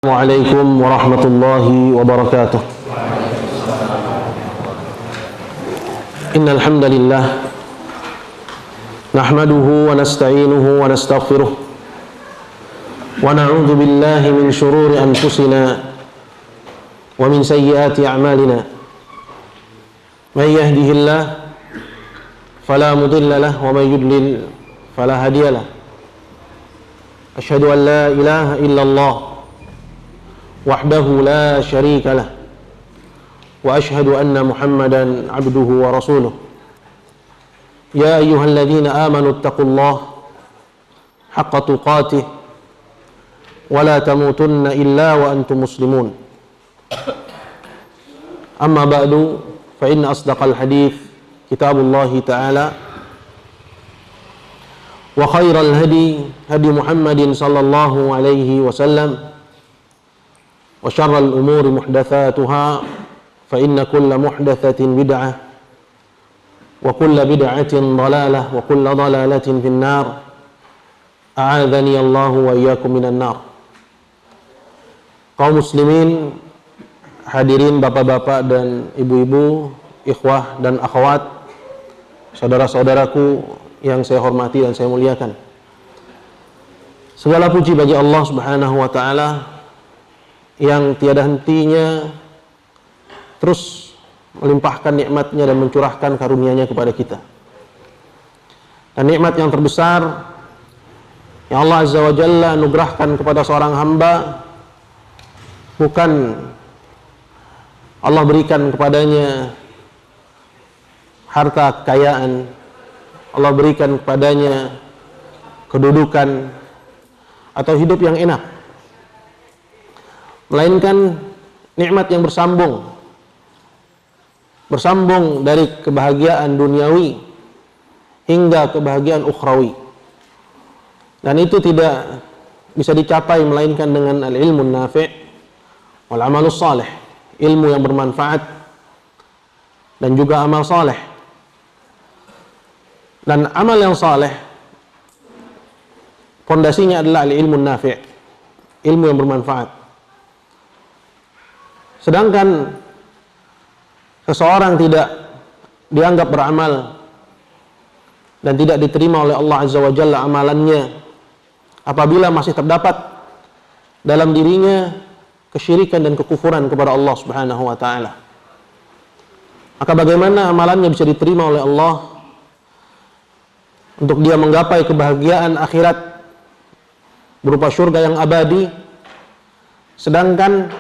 Assalamualaikum warahmatullahi wabarakatuh. Innal hamdalillah nahmaduhu wa nasta'inuhu wa nastaghfiruh wa na'udzu billahi min shururi anfusina wa min sayyiati a'malina. Man yahdihillahu fala mudilla lahu wa man yudlil fala hadiya lahu. Asyhadu an la ilaha illallah wahdahu la syarika lah wa ashhadu anna Muhammadan abduhu wa rasuluh. Ya ayyuhalladzina amanu taqullaha haqqa tuqatih wa la tamutunna illa wa antum muslimun. Amma ba'du, fa inna asdaqal hadits kitabullahi ta'ala wa khairal hadi Muhammadin sallallahu alaihi wasallam wa syarrul umuri muhdatsatuha fa inna kulla muhdatsatin bid'ah wa kulla bid'atin dhalalah wa kulla dhalalatin fin nar. A'adzani Allah wa iyyakum minan nar. Kaum muslimin, hadirin bapak-bapak dan ibu-ibu, ikhwah dan akhwat, saudara-saudaraku yang saya hormati dan saya muliakan. Segala puji bagi Allah Subhanahu wa taala yang tiada hentinya terus melimpahkan nikmatnya dan mencurahkan karunia-Nya kepada kita. Dan nikmat yang terbesar yang Allah Azza wa Jalla anugerahkan kepada seorang hamba bukan Allah berikan kepadanya harta kekayaan, Allah berikan kepadanya kedudukan atau hidup yang enak, melainkan nikmat yang bersambung dari kebahagiaan duniawi hingga kebahagiaan ukhrawi. Dan itu tidak bisa dicapai melainkan dengan al-ilmu nafi' wal amalus salih, ilmu yang bermanfaat dan juga amal saleh. Dan amal yang saleh fondasinya adalah al-ilmu nafi', ilmu yang bermanfaat. Sedangkan seseorang tidak dianggap beramal dan tidak diterima oleh Allah Azza wa Jalla amalannya apabila masih terdapat dalam dirinya kesyirikan dan kekufuran kepada Allah Subhanahu wa taala. Maka bagaimana amalannya bisa diterima oleh Allah untuk dia menggapai kebahagiaan akhirat berupa surga yang abadi, sedangkan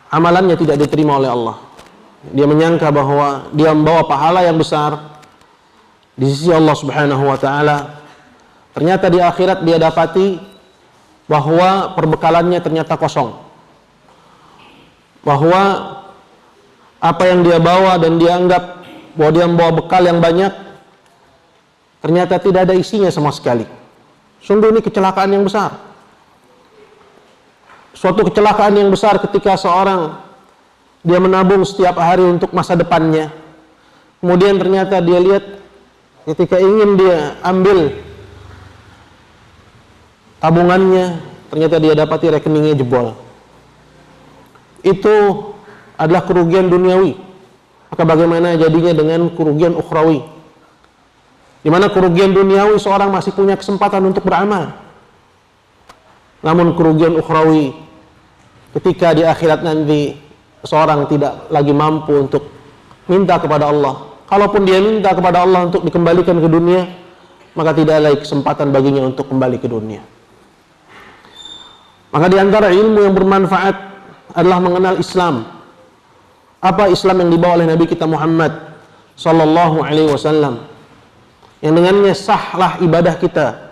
amalannya tidak diterima oleh Allah. Dia menyangka bahwa dia membawa pahala yang besar di sisi Allah Subhanahu wa taala. Ternyata di akhirat dia dapati bahwa perbekalannya ternyata kosong. Bahwa apa yang dia bawa dan dia anggap bahwa dia membawa bekal yang banyak, ternyata tidak ada isinya sama sekali. Sungguh ini kecelakaan yang besar. Suatu kecelakaan yang besar ketika seorang dia menabung setiap hari untuk masa depannya. Kemudian ternyata dia lihat ketika ingin dia ambil tabungannya, ternyata dia dapati rekeningnya jebol. Itu adalah kerugian duniawi. Maka bagaimana jadinya dengan kerugian ukhrawi? Di mana kerugian duniawi seorang masih punya kesempatan untuk beramal. Namun kerugian ukhrawi ketika di akhirat nanti seorang tidak lagi mampu untuk minta kepada Allah. Kalaupun dia minta kepada Allah untuk dikembalikan ke dunia, maka tidak ada lagi kesempatan baginya untuk kembali ke dunia. Maka di antara ilmu yang bermanfaat adalah mengenal Islam. Apa Islam yang dibawa oleh Nabi kita Muhammad sallallahu alaihi wasallam, yang dengannya sahlah ibadah kita.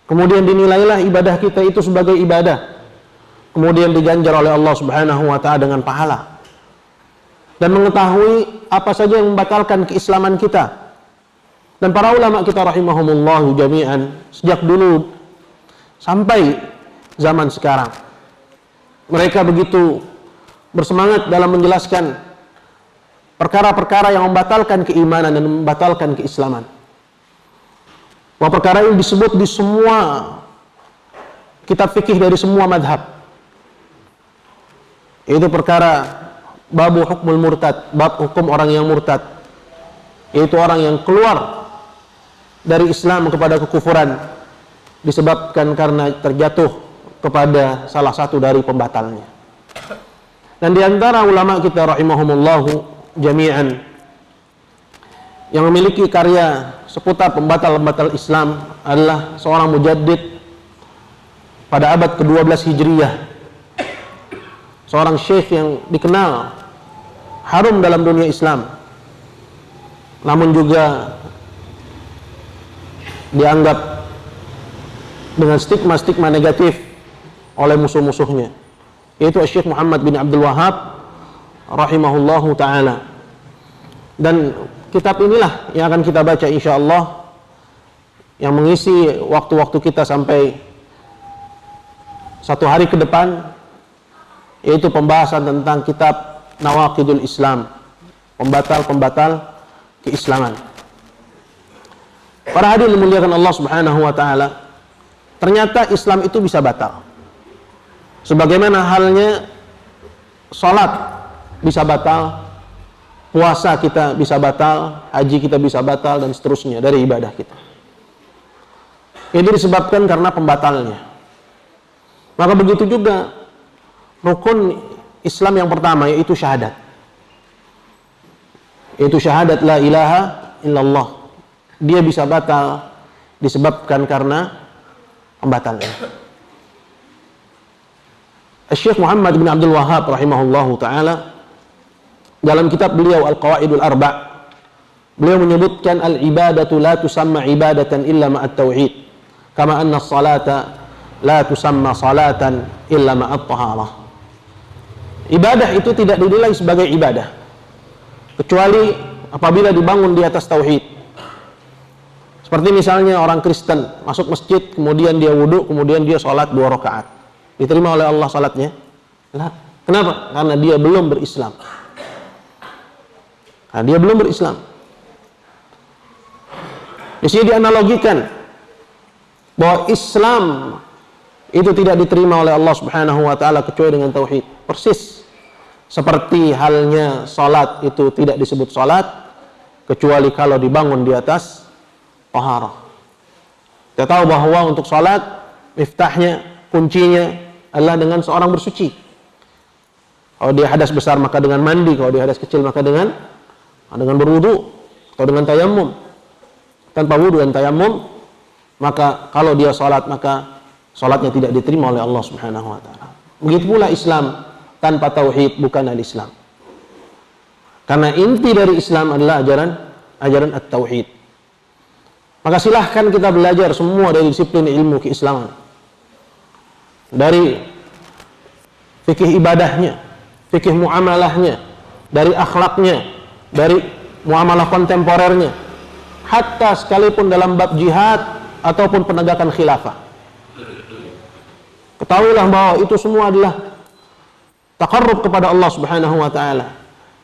Kemudian dinilailah ibadah kita itu sebagai ibadah. Kemudian diganjar oleh Allah Subhanahu wa taala dengan pahala. Dan mengetahui apa saja yang membatalkan keislaman kita. Dan para ulama kita rahimahumullah jami'an sejak dulu sampai zaman sekarang, mereka begitu bersemangat dalam menjelaskan perkara-perkara yang membatalkan keimanan dan membatalkan keislaman. Bahwa perkara ini disebut di semua kitab fikih dari semua madhab. Itu perkara babu hukmul murtad, bab hukum orang yang murtad, yaitu orang yang keluar dari Islam kepada kekufuran disebabkan karena terjatuh kepada salah satu dari pembatalnya. Dan di antara ulama kita rahimahumullahu jami'an yang memiliki karya seputar pembatal-pembatal Islam adalah seorang mujaddid pada abad ke-12 Hijriyah, seorang syekh yang dikenal harum dalam dunia Islam, namun juga dianggap dengan stigma-stigma negatif oleh musuh-musuhnya, yaitu Syekh Muhammad bin Abdul Wahhab rahimahullahu ta'ala. Dan kitab inilah yang akan kita baca insyaallah, yang mengisi waktu-waktu kita sampai 1 hari ke depan, yaitu pembahasan tentang kitab Nawaqidul Islam, pembatal-pembatal keislaman. Para hadirin dimuliakan Allah Subhanahu wa taala, ternyata Islam itu bisa batal. Sebagaimana halnya salat bisa batal, puasa kita bisa batal, haji kita bisa batal, dan seterusnya dari ibadah kita. Ini disebabkan karena pembatalnya. Maka begitu juga rukun Islam yang pertama, yaitu syahadat. Yaitu syahadat la ilaha illallah. Dia bisa batal disebabkan karena pembatalnya. Syekh Muhammad bin Abdul Wahhab rahimahullahu ta'ala dalam kitab beliau Al-Qawaidul Arba', beliau menyebutkan al-ibadatu la tusamma ibadatan illa ma'at tauhid, kama anna as-salata la tusamma salatan illa ma'at taharah. Ibadah itu tidak dinilai sebagai ibadah kecuali apabila dibangun di atas tauhid. Seperti misalnya orang Kristen masuk masjid, kemudian dia wudhu, kemudian dia sholat 2 rakaat. Diterima oleh Allah sholatnya? Nah, kenapa? Karena dia belum berislam. Nah, dia belum berislam. Di sini dianalogikan bahwa Islam itu tidak diterima oleh Allah Subhanahu wa taala kecuali dengan tauhid. Persis seperti halnya salat itu tidak disebut salat kecuali kalau dibangun di atas taharah. Kita tahu bahwa untuk salat miftahnya, kuncinya adalah dengan seorang bersuci. Kalau dia hadas besar maka dengan mandi, kalau dia hadas kecil maka dengan berwudu atau dengan tayammum. Tanpa wudu dan tayammum, maka kalau dia salat maka salatnya tidak diterima oleh Allah Subhanahu wa taala. Begitu pula Islam tanpa tauhid bukan al-Islam. Karena inti dari Islam adalah ajaran at-tauhid. Maka silahkan kita belajar semua dari disiplin ilmu keislaman, dari fikih ibadahnya, fikih muamalahnya, dari akhlaknya, dari muamalah kontemporernya, hatta sekalipun dalam bab jihad ataupun penegakan khilafah. Ketahuilah bahwa itu semua adalah taqarrub kepada Allah Subhanahu wa taala,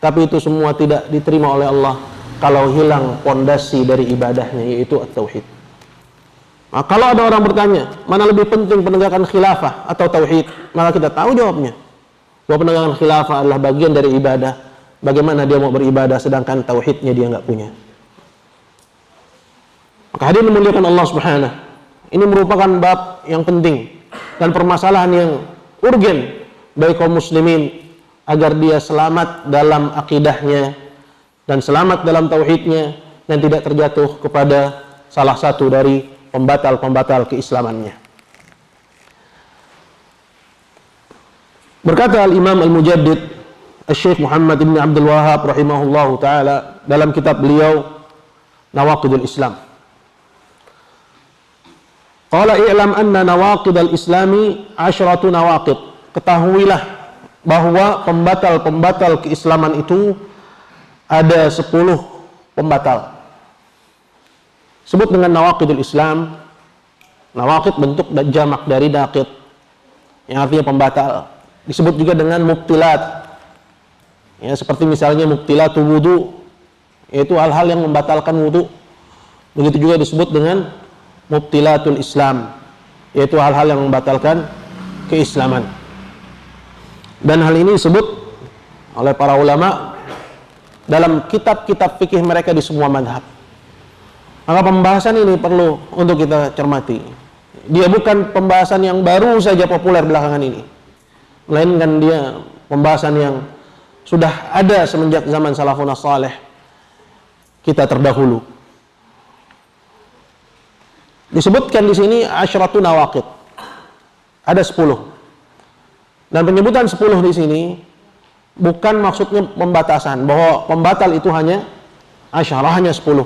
tapi itu semua tidak diterima oleh Allah kalau hilang pondasi dari ibadahnya, yaitu at-tauhid. Nah, kalau ada orang bertanya, mana lebih penting penegakan khilafah atau tauhid? Maka kita tahu jawabnya, bahwa penegakan khilafah adalah bagian dari ibadah. Bagaimana dia mau beribadah sedangkan tauhidnya dia nggak punya? Maka hadirin memuliakan Allah Subhanahu, ini merupakan bab yang penting dan permasalahan yang urgen bagi kaum muslimin agar dia selamat dalam akidahnya dan selamat dalam tauhidnya dan tidak terjatuh kepada salah satu dari pembatal-pembatal keislamannya. Berkata al-Imam al-Mujaddid Syekh Muhammad bin Abdul Wahhab rahimahullahu taala dalam kitab beliau Nawaqidul Islam. Qala i'lam anna nawaqidal islami 10 nawaqid. Ketahuilah bahwa pembatal-pembatal keislaman itu ada 10 pembatal. Sebut dengan nawaqidul Islam. Nawaqid bentuk dan jamak dari naqid, yang artinya pembatal. Disebut juga dengan mubtilat. Ya, seperti misalnya mubtilatul wudu, yaitu hal-hal yang membatalkan wudu. Begitu juga disebut dengan mubtilatul Islam, yaitu hal-hal yang membatalkan keislaman. Dan hal ini disebut oleh para ulama dalam kitab-kitab fikih mereka di semua madhab. Maka pembahasan ini perlu untuk kita cermati. Dia bukan pembahasan yang baru saja populer belakangan ini, melainkan dia pembahasan yang sudah ada semenjak zaman salafun saleh kita terdahulu. Disebutkan di sini asyratu nawaqid. Ada 10. Dan penyebutan 10 di sini bukan maksudnya pembatasan, bahwa pembatal itu hanya asyarah, hanya 10.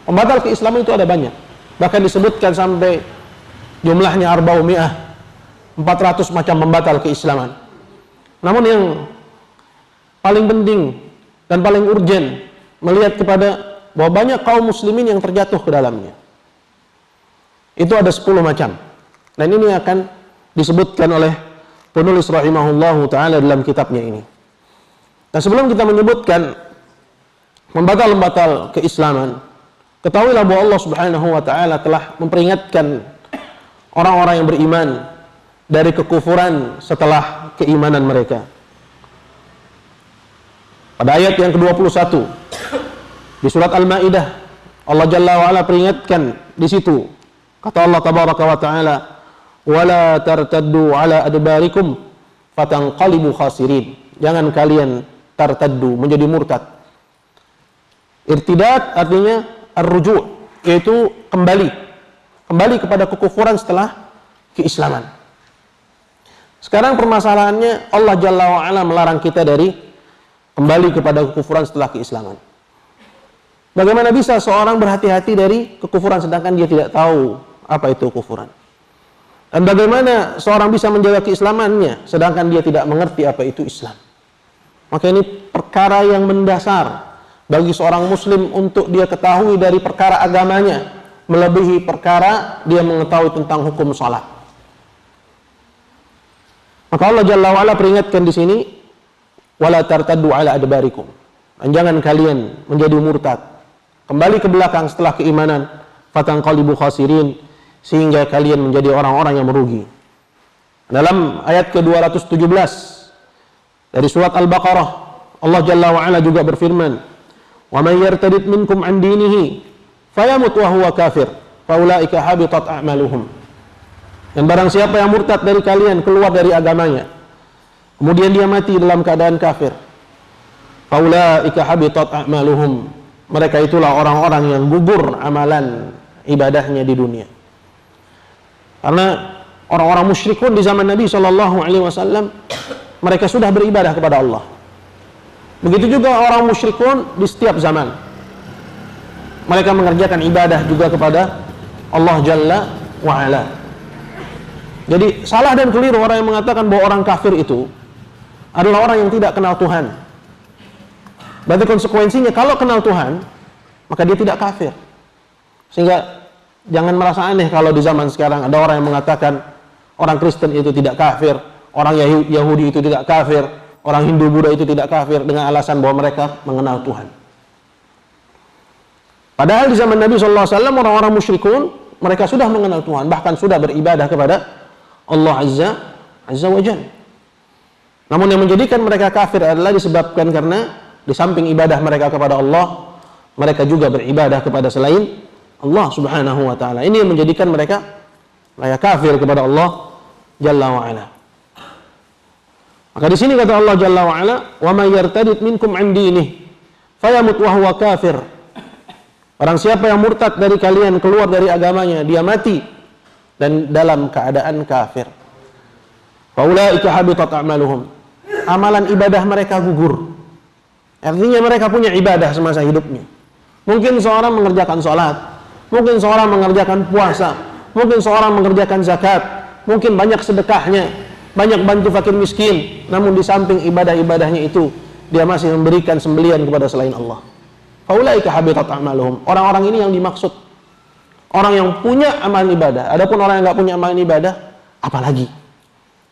Pembatal keislaman itu ada banyak. Bahkan disebutkan sampai jumlahnya 400 macam pembatal keislaman. Namun yang paling penting dan paling urgen melihat kepada bahwa banyak kaum muslimin yang terjatuh ke dalamnya. Itu ada 10 macam. Dan ini akan disebutkan oleh penulis rahimahullahu ta'ala dalam kitabnya ini. Dan sebelum kita menyebutkan pembatal-pembatal keislaman, ketahuilah bahwa Allah subhanahu wa ta'ala telah memperingatkan orang-orang yang beriman dari kekufuran setelah keimanan mereka. Pada ayat yang ke-21 di surat Al-Maidah, Allah Jalla wa Ala peringatkan di situ. Kata Allah tabaraka wa ta'ala, "Wala tartaddu ala adbarikum fatanqalibu khasirin." Jangan kalian tartaddu, menjadi murtad. Irtidad artinya ar-ruju', yaitu kembali kepada kekufuran setelah keislaman. Sekarang permasalahannya, Allah Jalla wa Ala melarang kita dari kembali kepada kekufuran setelah keislaman. Bagaimana bisa seorang berhati-hati dari kekufuran sedangkan dia tidak tahu apa itu kekufuran? Dan bagaimana seorang bisa menjaga keislamannya sedangkan dia tidak mengerti apa itu Islam? Maka ini perkara yang mendasar bagi seorang muslim untuk dia ketahui dari perkara agamanya, melebihi perkara dia mengetahui tentang hukum salat. Maka Allah Jalla wa Ala peringatkan di sini, wala tartaddu ala adbarikum. Dan jangan kalian menjadi murtad, kembali ke belakang setelah keimanan, fatanqalibu khasirin, sehingga kalian menjadi orang-orang yang merugi. Dalam ayat ke-217 dari surat Al-Baqarah, Allah Jalla wa Ala juga berfirman, "Wa may yartadid minkum 'an dinihi fayamut wa huwa kafir, faulaika habitat a'maluhum." Dan barang siapa yang murtad dari kalian, keluar dari agamanya, kemudian dia mati dalam keadaan kafir, faulaika habitat a'maluhum. Mereka itulah orang-orang yang gugur amalan ibadahnya di dunia. Karena orang-orang musyrikun di zaman Nabi SAW, mereka sudah beribadah kepada Allah. Begitu juga orang musyrikun di setiap zaman. Mereka mengerjakan ibadah juga kepada Allah Jalla wa'ala. Jadi salah dan keliru orang yang mengatakan bahwa orang kafir itu adalah orang yang tidak kenal Tuhan. Berarti konsekuensinya kalau kenal Tuhan, maka dia tidak kafir. Sehingga jangan merasa aneh kalau di zaman sekarang ada orang yang mengatakan orang Kristen itu tidak kafir, orang Yahudi itu tidak kafir, orang Hindu Buddha itu tidak kafir dengan alasan bahwa mereka mengenal Tuhan. Padahal di zaman Nabi SAW orang-orang musyrikun mereka sudah mengenal Tuhan, bahkan sudah beribadah kepada Allah Azza wa Jalla. Namun yang menjadikan mereka kafir adalah disebabkan karena di samping ibadah mereka kepada Allah, mereka juga beribadah kepada selain Allah Subhanahu wa ta'ala. Ini yang menjadikan mereka kafir kepada Allah Jalla wa Ala. Maka di sini kata Allah Jalla wa Ala, "Wa may yartadid minkum 'an dinihi fayamut wa huwa kafir." Barang siapa yang murtad dari kalian, keluar dari agamanya, dia mati dan dalam keadaan kafir. Faulaika habitat a'maluhum. Amalan ibadah mereka gugur. Artinya mereka punya ibadah semasa hidupnya. Mungkin seorang mengerjakan salat, mungkin seorang mengerjakan puasa, mungkin seorang mengerjakan zakat, mungkin banyak sedekahnya, banyak bantu fakir miskin, namun di samping ibadah-ibadahnya itu dia masih memberikan sembelian kepada selain Allah. Faulaika habitat a'maluhum. Orang-orang ini yang dimaksud orang yang punya amalan ibadah. Adapun orang yang enggak punya amalan ibadah, apalagi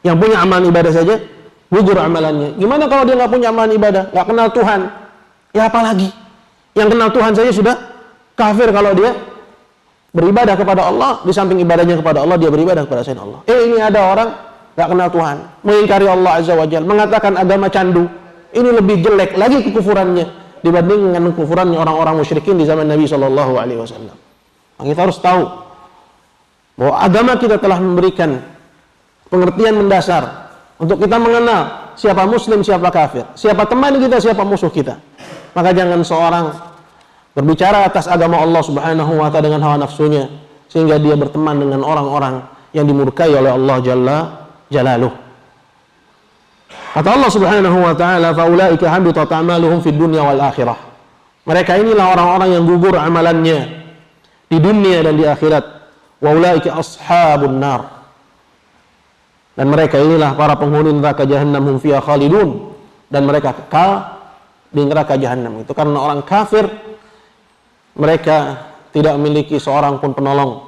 yang punya amalan ibadah saja gugur amalannya. Gimana kalau dia enggak punya amalan ibadah, enggak kenal Tuhan? Ya apalagi yang kenal Tuhan saja sudah kafir kalau dia beribadah kepada Allah, di samping ibadahnya kepada Allah, dia beribadah kepada selain Allah. Ini ada orang nggak kenal Tuhan, mengingkari Allah Azza wa Jalla, mengatakan agama candu. Ini lebih jelek lagi kekufurannya dibanding dengan kekufurannya orang-orang musyrikin di zaman Nabi Shallallahu Alaihi Wasallam. Kita harus tahu bahwa agama kita telah memberikan pengertian mendasar untuk kita mengenal siapa muslim, siapa kafir, siapa teman kita, siapa musuh kita. Maka jangan seorang berbicara atas agama Allah Subhanahu wa ta'ala dengan hawa nafsunya sehingga dia berteman dengan orang-orang yang dimurkai oleh Allah Jalla Jalaluh. Kata Allah Subhanahu wa ta'ala, "Faulaika habitat a'maluhum fid dunya wal akhirah." Mereka inilah orang-orang yang gugur amalannya di dunia dan di akhirat. Wa ulaika ashabun nar. Dan mereka inilah para penghuni neraka Jahannam, hum fiha khalidun, dan mereka kekal di neraka Jahannam. Itu karena orang kafir mereka tidak memiliki seorang pun penolong.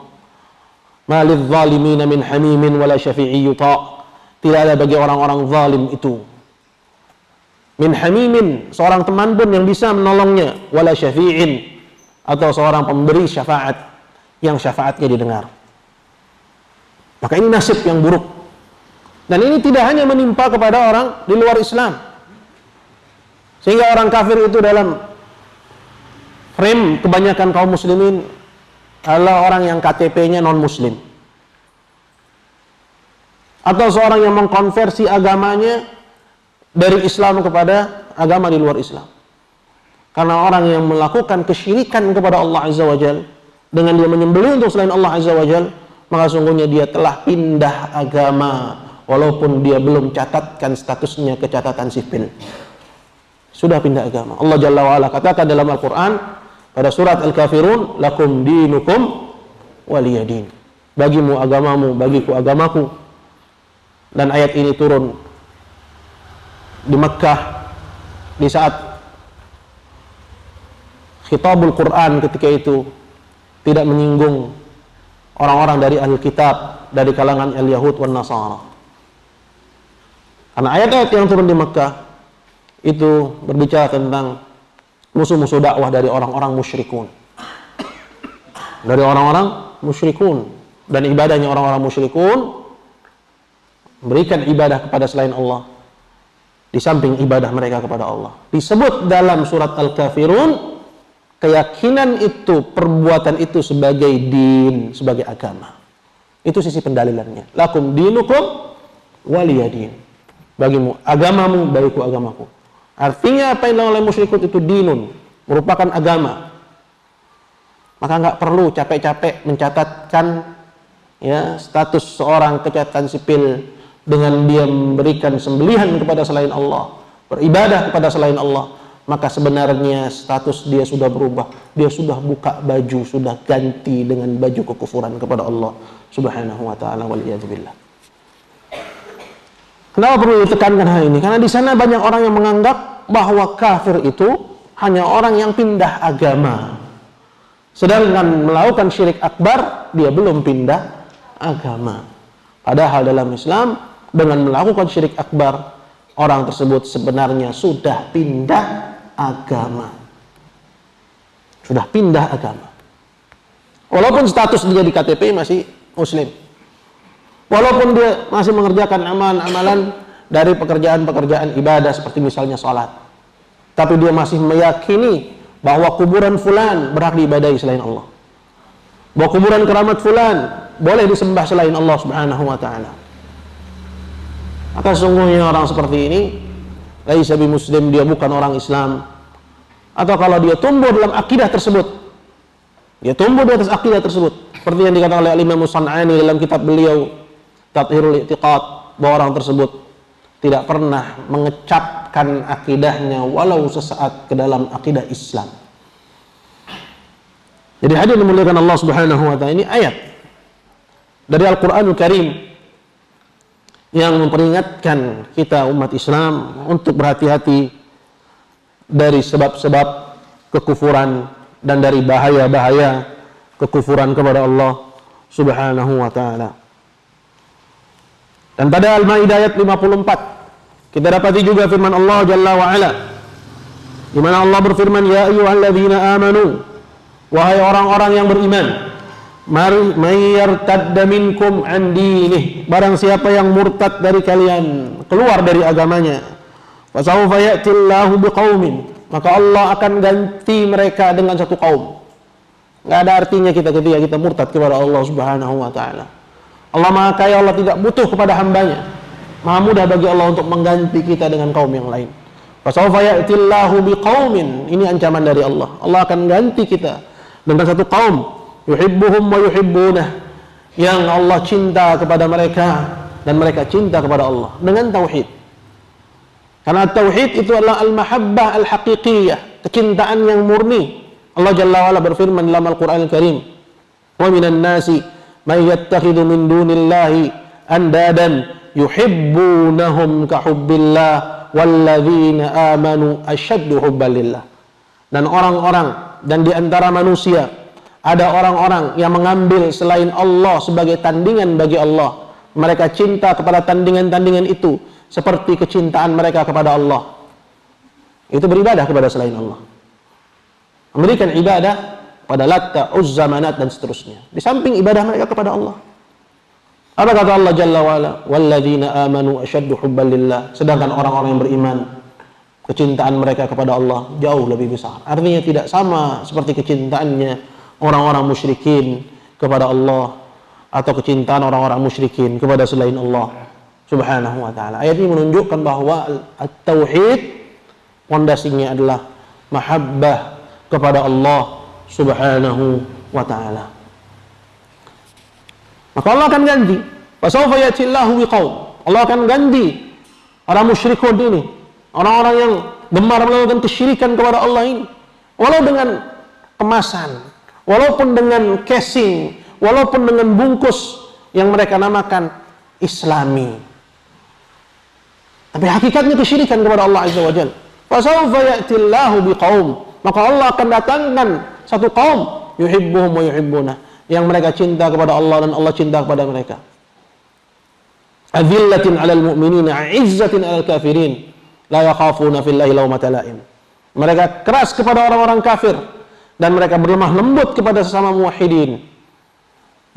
Malidh zalimina min hamimin wala syafi'i yuta'. Tidak ada bagi orang-orang zalim itu min hamimin, seorang teman pun yang bisa menolongnya, wala syafi'in, atau seorang pemberi syafaat yang syafaatnya didengar. Maka ini nasib yang buruk. Dan ini tidak hanya menimpa kepada orang di luar Islam. Sehingga orang kafir itu dalam frame kebanyakan kaum muslimin adalah orang yang KTP-nya non-muslim. Atau seorang yang mengkonversi agamanya dari Islam kepada agama di luar Islam. Karena orang yang melakukan kesyirikan kepada Allah Azza wa Jalla dengan dia menyembelih untuk selain Allah Azza wa Jalla, maka sungguhnya dia telah pindah agama walaupun dia belum catatkan statusnya ke catatan sipil. Sudah pindah agama. Allah Jalla wa Ala katakan dalam Al-Quran pada surat Al-Kafirun, lakum dinukum waliyadin. Bagimu agamamu, bagiku agamaku. Dan ayat ini turun di Mekkah di saat khitabul Quran ketika itu tidak menyinggung orang-orang dari ahli kitab, dari kalangan al-Yahud wan Nasara. Karena ayat-ayat yang turun di Mekkah itu berbicara tentang musuh-musuh dakwah dari orang-orang musyrikun. Dari orang-orang musyrikun, dan ibadahnya orang-orang musyrikun memberikan ibadah kepada selain Allah di samping ibadah mereka kepada Allah. Disebut dalam surat Al-Kafirun keyakinan itu, perbuatan itu sebagai din, sebagai agama. Itu sisi pendalilannya. Lakum dinukum waliyadin. Bagimu agamamu, bagiku agamaku. Artinya apa yang dilakukan oleh musyrikun itu dinun, merupakan agama. Maka nggak perlu capek-capek mencatatkan status seorang ke catatan sipil dengan dia memberikan sembelihan kepada selain Allah, beribadah kepada selain Allah. Maka sebenarnya status dia sudah berubah. Dia sudah buka baju, sudah ganti dengan baju kekufuran kepada Allah Subhanahu wa ta'ala, waliyadzubillah. Kenapa perlu ditekankan hal ini? Karena di sana banyak orang yang menganggap bahwa kafir itu hanya orang yang pindah agama. Sedangkan melakukan syirik akbar, dia belum pindah agama. Padahal dalam Islam, dengan melakukan syirik akbar, orang tersebut sebenarnya sudah pindah agama. Sudah pindah agama. Walaupun status dia di KTP masih muslim. Walaupun dia masih mengerjakan amalan-amalan dari pekerjaan-pekerjaan ibadah seperti misalnya sholat. Tapi dia masih meyakini bahwa kuburan fulan berhak diibadahi selain Allah. Bahwa kuburan keramat fulan boleh disembah selain Allah Subhanahu wa ta'ala. Maka sesungguhnya orang seperti ini laisa bi muslim, dia bukan orang Islam. Atau kalau dia tumbuh dalam akidah tersebut, dia tumbuh di atas akidah tersebut, seperti yang dikatakan oleh Imam San'ani dalam kitab beliau Tathhirul I'tiqad, bahwa orang tersebut tidak pernah mengecapkan akidahnya walau sesaat ke dalam akidah Islam. Jadi hadirin dimuliakan Allah Subhanahu wa ta'ala, ini ayat dari Al-Qur'anul Karim yang memperingatkan kita umat Islam untuk berhati-hati dari sebab-sebab kekufuran dan dari bahaya-bahaya kekufuran kepada Allah Subhanahu wa ta'ala. Dan pada Al-Maidah ayat 54 kita dapati juga firman Allah Jalla wa Ala, di mana Allah berfirman, ya ayyuhalladzina amanu, wahai orang-orang yang beriman, Mayyartadda minkum an dinih, barang siapa yang murtad dari kalian, keluar dari agamanya, fasawfa ya'tillahu biqaumin, maka Allah akan ganti mereka dengan satu kaum. Nggak ada artinya kita ketika kita murtad kepada Allah Subhanahu wa taala. Allah Maha Kaya, Allah tidak butuh kepada hambanya. Maha mudah bagi Allah untuk mengganti kita dengan kaum yang lain. Fasawfa ya'tillahu biqaumin, ini ancaman dari Allah. Allah akan ganti kita dengan satu kaum, yuhibbuhum wa yuhibbunah, yang Allah cinta kepada mereka dan mereka cinta kepada Allah dengan tauhid. Karena tauhid itu adalah al-mahabbah al-haqiqiyah, kecintaan yang murni. Allah Jalla wa'ala berfirman dalam Al-Quran Al-Karim, wa minan nasi man yattakhidhu min dunillahi andadan yuhibbunahum kahubbillah walladzina amanu asyaddu hubbalillah. Dan orang-orang, dan di antara manusia ada orang-orang yang mengambil selain Allah sebagai tandingan bagi Allah. Mereka cinta kepada tandingan-tandingan itu seperti kecintaan mereka kepada Allah. Itu beribadah kepada selain Allah, memberikan ibadah pada Latta, Uzza, Manat dan seterusnya, di samping ibadah mereka kepada Allah. Apa kata Allah Jalla wa'ala? Walladzina amanu asyaddu hubban lillah. Sedangkan orang-orang yang beriman, kecintaan mereka kepada Allah jauh lebih besar. Artinya tidak sama seperti kecintaannya orang-orang musyrikin kepada Allah, atau kecintaan orang-orang musyrikin kepada selain Allah Subhanahu wa ta'ala. Ayat ini menunjukkan bahwa at-tauhid pondasinya adalah mahabbah kepada Allah Subhanahu wa ta'ala. Maka Allah akan ganti. Fasawfa ya'tillahu biqaum. Allah akan ganti orang musyrikun ini, orang-orang yang gemar melakukan kesyirikan kepada Allah ini, walau dengan kemasan, walaupun dengan casing, walaupun dengan bungkus yang mereka namakan Islami, tapi hakikatnya kesyirikan kepada Allah Azza wa Jalla. Fasawfa ya'tillahu biqaum, maka Allah akan datangkan satu kaum, yuhibbuhum wa yuhibbunah, yang mereka cinta kepada Allah dan Allah cinta kepada mereka. Adzillatin 'alal mu'minina 'izzatin 'alal kafirin la yakhafuna fillahi lawmata la'im. Mereka keras kepada orang-orang kafir dan mereka berlemah lembut kepada sesama muwahhidin,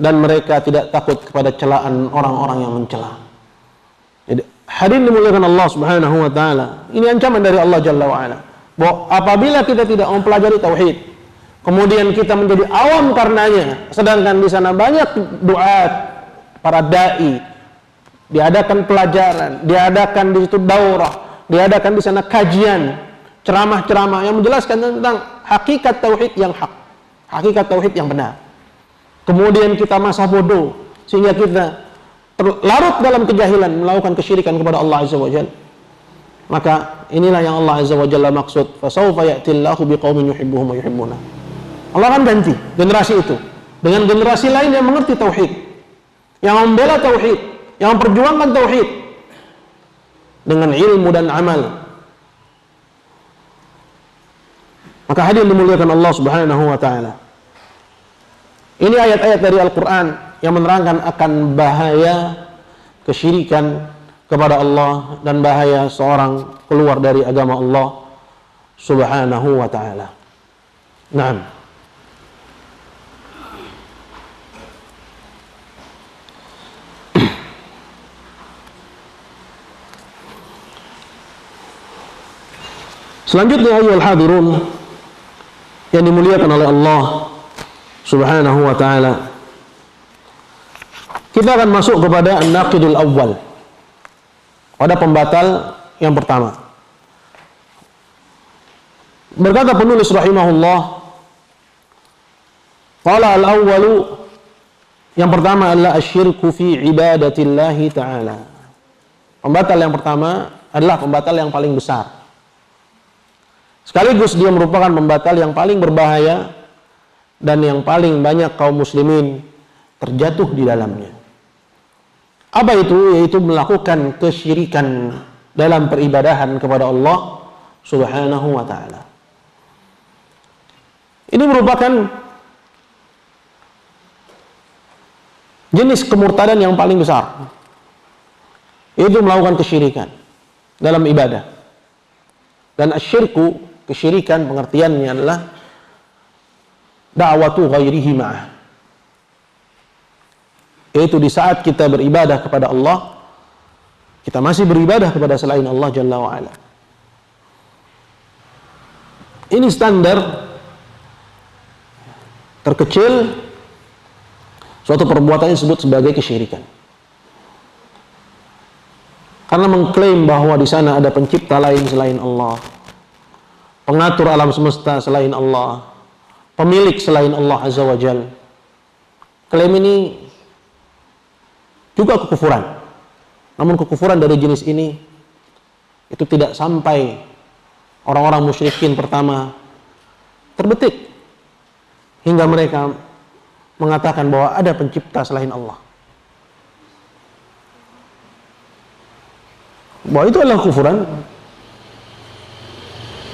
dan mereka tidak takut kepada celaan orang-orang yang mencela. Jadi hadirin dimuliakan Allah Subhanahu wa taala, ini ancaman dari Allah Jalla wa ala, bahwa apabila kita tidak mempelajari tauhid, kemudian kita menjadi awam karenanya, sedangkan di sana banyak duat, para dai, diadakan pelajaran, diadakan di situ daurah, diadakan di sana kajian, ceramah-ceramah yang menjelaskan tentang hakikat tauhid yang hak, hakikat tauhid yang benar. Kemudian kita masa bodoh sehingga kita larut dalam kejahilan, melakukan kesyirikan kepada Allah Azza wa Jalla. Maka inilah yang Allah Azza wa Jalla maksud, fasawfa ya'tillahu biqaumin yuhibbuhum wa yuhibbunah. Allah akan ganti generasi itu dengan generasi lain yang mengerti tauhid, yang membela tauhid, yang memperjuangkan tauhid dengan ilmu dan amal. Maka hadirin dimuliakan Allah Subhanahu wa taala, ini ayat-ayat dari Al-Quran yang menerangkan akan bahaya kesyirikan kepada Allah dan bahaya seorang keluar dari agama Allah Subhanahu wa ta'ala. Naam. Selanjutnya ayyuhal hadirun yang dimuliakan oleh Allah Subhanahu wa ta'ala, kita akan masuk kepada an-naqidul awwal, pada pembatal yang pertama. Berkata penulis rahimahullah, qala al-awwalu, yang pertama adalah asyirku fi ibadatillahi ta'ala. Pembatal yang pertama adalah pembatal yang paling besar, sekaligus dia merupakan pembatal yang paling berbahaya dan yang paling banyak kaum muslimin terjatuh di dalamnya. Apa itu? Yaitu melakukan kesyirikan dalam peribadahan kepada Allah Subhanahu wa ta'ala. Ini merupakan jenis kemurtadan yang paling besar, yaitu melakukan kesyirikan dalam ibadah. Dan asyirku, kesyirikan pengertiannya adalah da'watu ghairihi ma'ah, yaitu di saat kita beribadah kepada Allah, kita masih beribadah kepada selain Allah Jalla wa'ala. Ini standar terkecil suatu perbuatan yang disebut sebagai kesyirikan. Karena mengklaim bahwa di sana ada pencipta lain selain Allah, pengatur alam semesta selain Allah, pemilik selain Allah Azza wa Jal. Klaim ini juga kekufuran. Namun kekufuran dari jenis ini itu tidak sampai orang-orang musyrikin pertama terbetik hingga mereka mengatakan bahwa ada pencipta selain Allah. Bahwa itu adalah kufuran.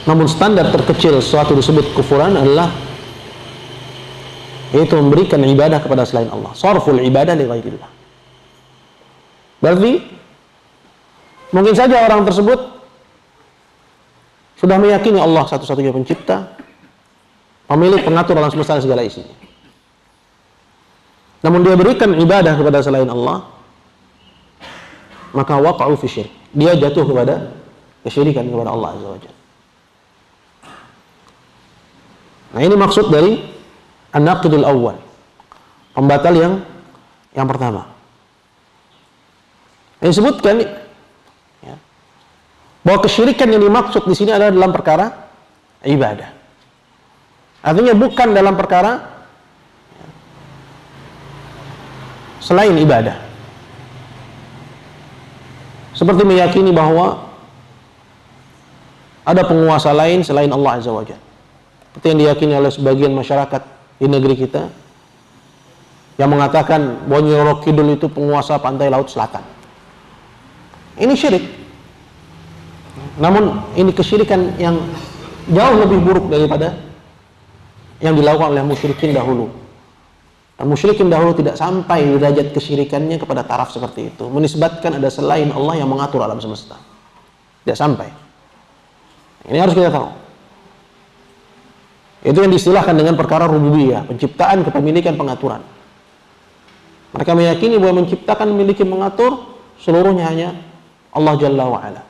Namun standar terkecil suatu disebut kufuran adalah yaitu memberikan ibadah kepada selain Allah, sarful ibadah li ghairillah. Berarti mungkin saja orang tersebut sudah meyakini Allah satu-satunya pencipta, pemilik, pengatur alam semesta dan segala isinya. Namun dia berikan ibadah kepada selain Allah, maka waqa'u fi syirk. Dia jatuh kepada kesyirikan kepada Allah Azza wa Jalla. Nah, ini maksud dari an-naqidul awwal, pembatal yang pertama. Yang disebutkan ya, bahwa kesyirikan yang dimaksud di sini adalah dalam perkara ibadah. Artinya bukan dalam perkara selain ibadah. Seperti meyakini bahwa ada penguasa lain selain Allah Azza wa Jalla. Seperti yang diyakini oleh sebagian masyarakat di negeri kita yang mengatakan bahwa Nyi Roro Kidul itu penguasa pantai laut selatan. Ini syirik. Namun ini kesyirikan yang jauh lebih buruk daripada yang dilakukan oleh musyrikin dahulu. Dan musyrikin dahulu tidak sampai derajat kesyirikannya kepada taraf seperti itu, menisbatkan ada selain Allah yang mengatur alam semesta. Tidak sampai. Ini harus kita tahu. Itu yang diistilahkan dengan perkara rububiyah, penciptaan, kepemilikan, pengaturan. Mereka meyakini bahwa menciptakan, memiliki, mengatur seluruhnya hanya Allah Jalla wa'ala.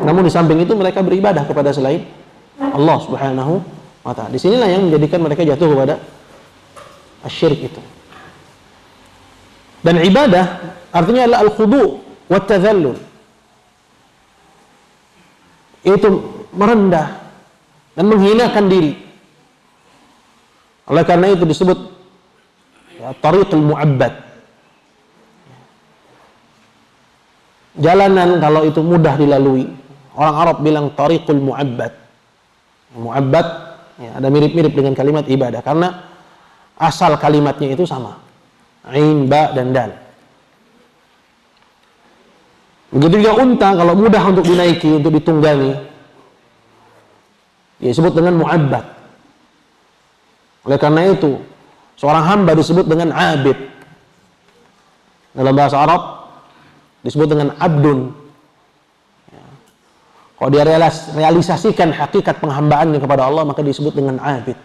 Namun di samping itu mereka beribadah kepada selain Allah Subhanahu wa ta'ala. Disinilah yang menjadikan mereka jatuh kepada asyirik itu. Dan ibadah artinya adalah al-khudu' wa tadhallul. Itu merendah dan menghinakan diri. Oleh karena itu disebut ya, tariqul mu'abbad. Jalanan kalau itu mudah dilalui. Orang Arab bilang tariqul mu'abbad. Mu'abbad ya, ada mirip-mirip dengan kalimat ibadah karena asal kalimatnya itu sama. Ain, ba, dan dal. Begitu juga unta kalau mudah untuk dinaiki, untuk ditunggangi, ya disebut dengan mu'abbad. Oleh karena itu, seorang hamba disebut dengan abid. Dalam bahasa Arab disebut dengan abdun. Ya. Kalau dia realisasikan hakikat penghambaannya kepada Allah, maka disebut dengan abid.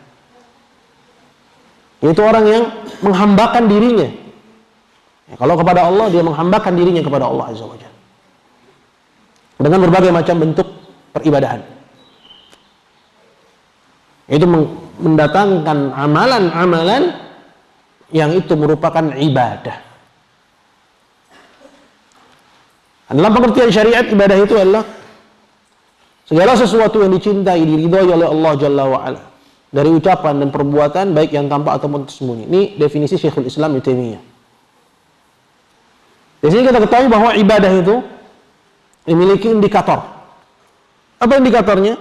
Yaitu orang yang menghambakan dirinya. Ya, kalau kepada Allah, dia menghambakan dirinya kepada Allah Azza wa Jalla. Dengan berbagai macam bentuk peribadahan. Itu mendatangkan amalan-amalan yang itu merupakan ibadah. Dalam pengertian syariat, ibadah itu adalah segala sesuatu yang dicintai, diridhai oleh Allah Jalla wa'ala. Dari ucapan dan perbuatan, baik yang tampak ataupun tersembunyi. Ini definisi Syekhul Islam Ibnu Taimiyah. Di sini kita ketahui bahwa ibadah itu memiliki indikator. Apa indikatornya?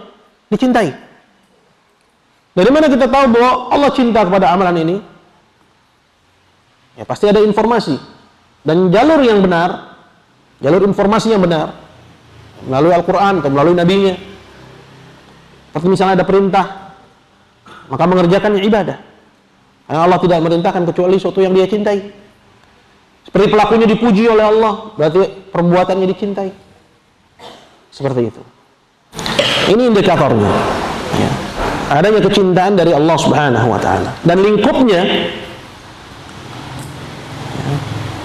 Dicintai. Dari mana kita tahu bahwa Allah cinta kepada amalan ini? Ya pasti ada informasi. Dan jalur yang benar, jalur informasi yang benar, melalui Al-Quran atau melalui Nabi-Nya. Seperti misalnya ada perintah, maka mengerjakannya ibadah. Karena Allah tidak merintahkan kecuali sesuatu yang dia cintai. Seperti pelakunya dipuji oleh Allah, berarti perbuatannya dicintai. Seperti itu. Ini indikatornya. Ya. Adanya kecintaan dari Allah Subhanahu wa ta'ala. Dan lingkupnya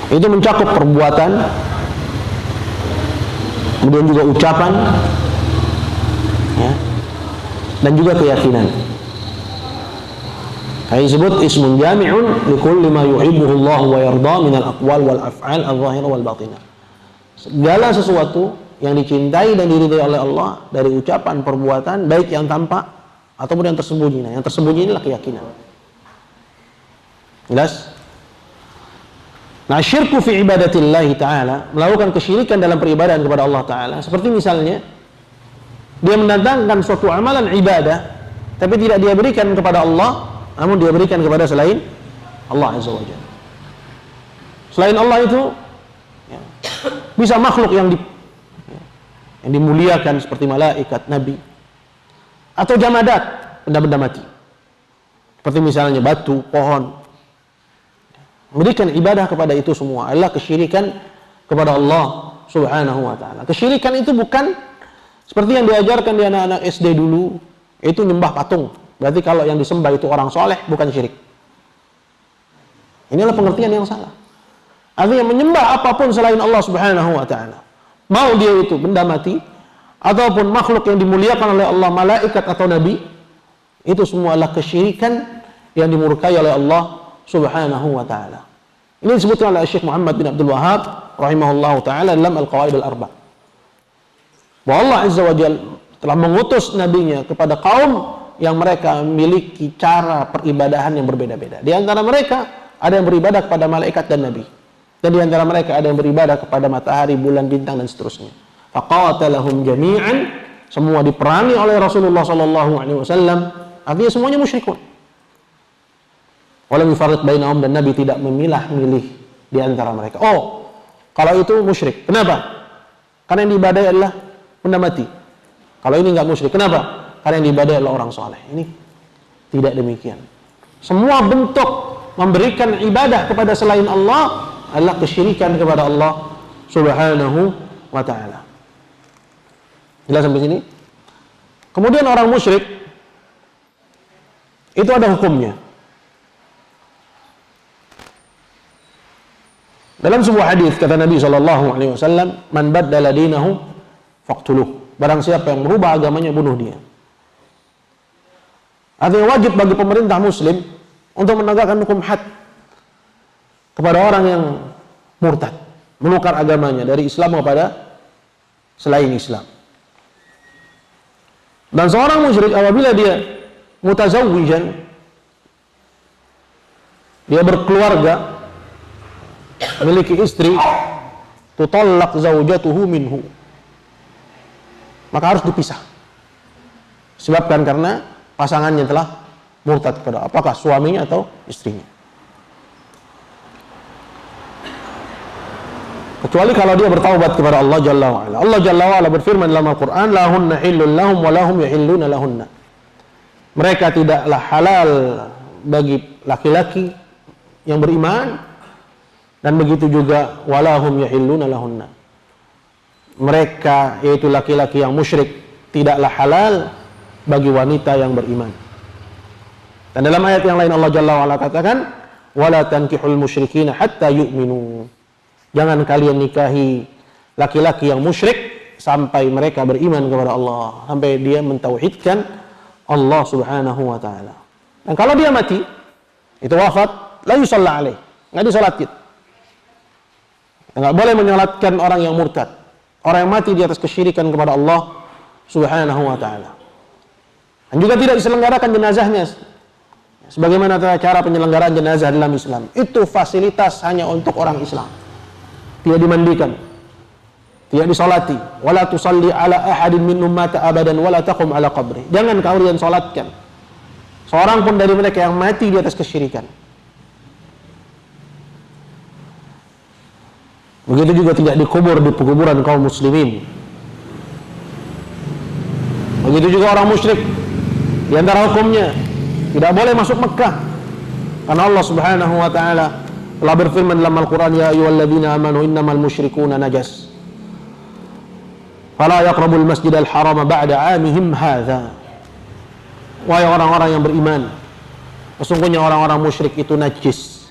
Itu mencakup perbuatan, kemudian juga ucapan, ya, dan juga keyakinan. Kayak disebut ismun jami'un likulli ma yuhibbuhu Allah wa yarda min al-aqwal wal af'al al-zahira wal batinah. Segala sesuatu yang dicintai dan diridhai oleh Allah dari ucapan, perbuatan, baik yang tampak ataupun yang tersembunyi. Nah, yang tersembunyi inilah keyakinan. Jelas? Nah, syirku fi ibadatillahi ta'ala, melakukan kesyirikan dalam peribadahan kepada Allah Ta'ala, seperti misalnya dia mendatangkan suatu amalan ibadah tapi tidak dia berikan kepada Allah, namun dia berikan kepada selain Allah Azza wa Jalla. Selain Allah itu ya, bisa makhluk yang dimuliakan seperti malaikat, nabi, atau jamadat, benda-benda mati, seperti misalnya batu, pohon. Memberikan ibadah kepada itu semua adalah kesyirikan kepada Allah Subhanahu wa ta'ala. Kesyirikan itu bukan seperti yang diajarkan di anak-anak SD dulu, itu nyembah patung. Berarti kalau yang disembah itu orang soleh, bukan syirik. Inilah pengertian yang salah. Artinya menyembah apapun selain Allah Subhanahu wa ta'ala, mau dia itu benda mati ataupun makhluk yang dimuliakan oleh Allah, malaikat atau nabi, itu semua adalah kesyirikan yang dimurkai oleh Allah Subhanahu wa ta'ala. Ini disebutkan oleh Syekh Muhammad bin Abdul Wahhab rahimahullahu ta'ala dalam Al-Qawaid Al-Arba', bahwa Allah Azza wa Jalla telah mengutus nabinya kepada kaum yang mereka memiliki cara peribadahan yang berbeda-beda. Di antara mereka ada yang beribadah kepada malaikat dan nabi, dan di antara mereka ada yang beribadah kepada matahari, bulan, bintang, dan seterusnya. Faqatalahum jami'an, semua diperangi oleh Rasulullah sallallahu alaihi wasallam. Artinya semuanya musyrikun. Walam yufarriq bainahum, dan Nabi tidak memilah-milih di antara mereka. Oh, kalau itu musyrik. Kenapa? Karena yang diibadahi adalah benda mati. Kalau ini enggak musyrik. Kenapa? Karena yang diibadahi adalah orang soleh. Ini tidak demikian. Semua bentuk memberikan ibadah kepada selain Allah adalah kesyirikan kepada Allah Subhanahu wa ta'ala. Jelas sampai sini? Kemudian orang musyrik itu ada hukumnya. Dalam sebuah hadis kata Nabi SAW, man baddala dinahu faqtuluh. Barang siapa yang merubah agamanya, bunuh dia. Artinya wajib bagi pemerintah muslim untuk menegakkan hukum had kepada orang yang murtad, menukar agamanya dari Islam kepada selain Islam. Dan seorang musyrik apabila dia mutazawwijan, dia berkeluarga, memiliki istri, tutallaq zaujatuhu minhu, maka harus dipisah. Sebabkan karena pasangannya telah murtad kepada apakah suaminya atau istrinya. Kecuali kalau dia bertaubat kepada Allah Jalla wa Ala. Allah Jalla wa Ala berfirman dalam Al-Quran, lahunna hillun lahum wa lahum yahilluna lahunna. Mereka tidaklah halal bagi laki-laki yang beriman, dan begitu juga walahum yahilluna lahunna. Mereka, yaitu laki-laki yang musyrik, tidaklah halal bagi wanita yang beriman. Dan dalam ayat yang lain Allah Jalla wa Ala katakan, wala tankihul musyrikina hatta yu'minu. Jangan kalian nikahi laki-laki yang musyrik sampai mereka beriman kepada Allah, sampai dia mentauhidkan Allah Subhanahu wa ta'ala. Dan kalau dia mati, itu wafat, la yusalla alaih, enggak disalatin. Enggak boleh menyolatkan orang yang murtad, orang yang mati di atas kesyirikan kepada Allah Subhanahu wa ta'ala. Dan juga tidak diselenggarakan jenazahnya sebagaimana cara penyelenggaraan jenazah dalam Islam. Itu fasilitas hanya untuk orang Islam. Tidak dimandikan, tidak disolati. Wala tusalli ala ahadin minhum mata abadan wala taqum ala qabri. Jangan kalian solatkan seorang pun dari mereka yang mati di atas kesyirikan. Begitu juga tidak dikubur di pekuburan kaum muslimin. Begitu juga orang musyrik, di antara hukumnya tidak boleh masuk Mekah, karena Allah Subhanahu wa ta'ala telah berfirman dalam Al-Quran, ya ayyuhalladzina amanu innamal musyrikuna najas fala yaqrabul masjidal harama ba'da 'amihim hadza. Wahai orang-orang yang beriman, sesungguhnya orang-orang musyrik itu najis,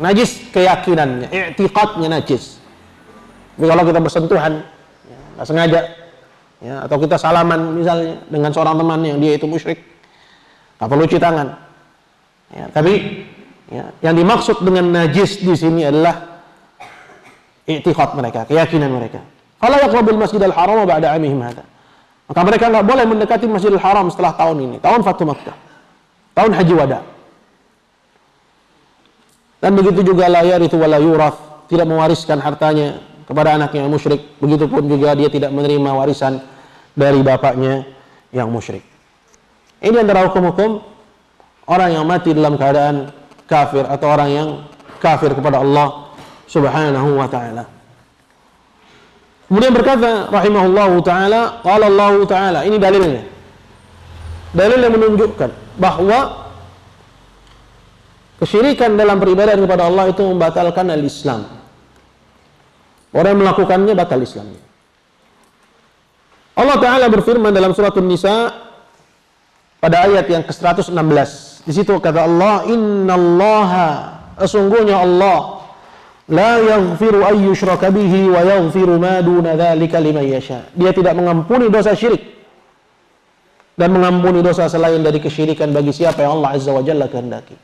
Najis keyakinannya, i'tiqadnya najis. Tapi kalau kita bersentuhan, ya, nggak sengaja, ya, atau kita salaman misalnya dengan seorang teman yang dia itu musyrik, nggak perlu cuci tangan. Ya, tapi ya, yang dimaksud dengan najis di sini adalah i'tiqad mereka, keyakinan mereka. Fala yaqrabul masjidal haram ba'da 'amihim hadza. Maka mereka nggak boleh mendekati Masjidil Haram setelah tahun ini, tahun Fathu Makkah, tahun Haji Wada. Dan begitu juga la yarithu wa la yurath, tidak mewariskan hartanya kepada anaknya yang musyrik. Begitupun juga dia tidak menerima warisan dari bapaknya yang musyrik. Ini antara hukum-hukum orang yang mati dalam keadaan kafir atau orang yang kafir kepada Allah Subhanahu wa ta'ala. Kemudian berkata rahimahullahu ta'ala, qala Allah ta'ala, ini dalilnya. Dalil yang menunjukkan bahwa kesyirikan dalam peribadatan kepada Allah itu membatalkan al-Islam. Orang yang melakukannya batal Islamnya. Allah Ta'ala berfirman dalam surat An-Nisa pada ayat yang ke-116. Di situ kata Allah, innallaha, sesungguhnya Allah, la yaghfiru ay yushraka bihi wa yaghfiru ma duna dzalika liman yasha. Dia tidak mengampuni dosa syirik dan mengampuni dosa selain dari kesyirikan bagi siapa yang Allah Azza wa Jalla kehendaki.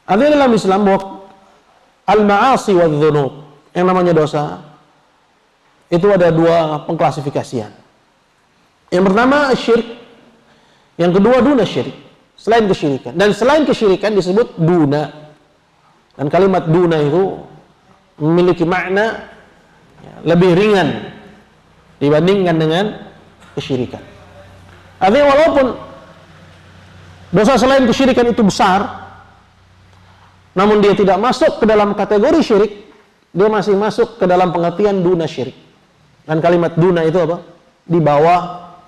Artinya dalam Islam bahwa al-ma'asi wa dzunub, yang namanya dosa, itu ada dua pengklasifikasian. Yang pertama syirik, yang kedua duna syirik, selain kesyirikan. Dan selain kesyirikan disebut duna. Dan kalimat duna itu memiliki makna lebih ringan dibandingkan dengan kesyirikan. Artinya walaupun dosa selain kesyirikan itu besar, namun dia tidak masuk ke dalam kategori syirik, dia masih masuk ke dalam pengertian duna syirik. Dan kalimat duna itu apa? Di bawah,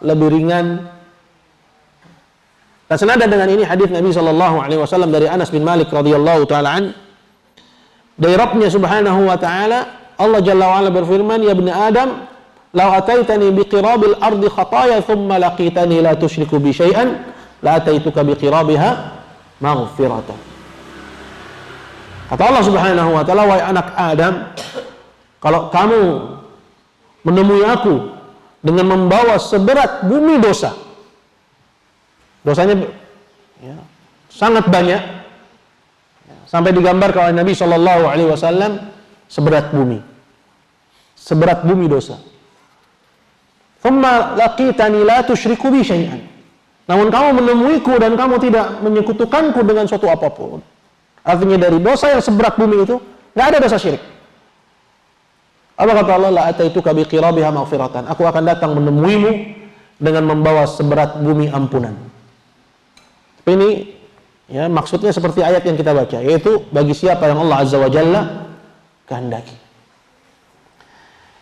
lebih ringan. Dan senada dengan ini hadis Nabi SAW dari Anas bin Malik radhiyallahu ta'ala an, dari Rabbnya Subhanahu wa ta'ala, Allah Jalla wa'ala berfirman, ya ibn Adam, law ataitani biqirabil ardi khataya thumma laqitani la tusyriku bi syai'an la ataituka biqirabiha maghfiratan. Kata Allah Subhanahu wa ta'ala, wahai anak Adam, kalau kamu menemui aku dengan membawa seberat bumi dosa, dosanya ya, sangat banyak, ya, sampai digambarkan oleh Nabi SAW seberat bumi dosa. Thumma laqitani la tusyriku bi syai'an. Namun kamu menemuiku dan kamu tidak menyekutukanku dengan suatu apapun. Artinya dari dosa yang seberat bumi itu nggak ada dosa syirik. Apa kata Allah? La ataituka biqirabiha maghfiratan. Aku akan datang menemuimu dengan membawa seberat bumi ampunan. Ini ya, maksudnya seperti ayat yang kita baca, yaitu bagi siapa yang Allah Azza wa Jalla kehendaki.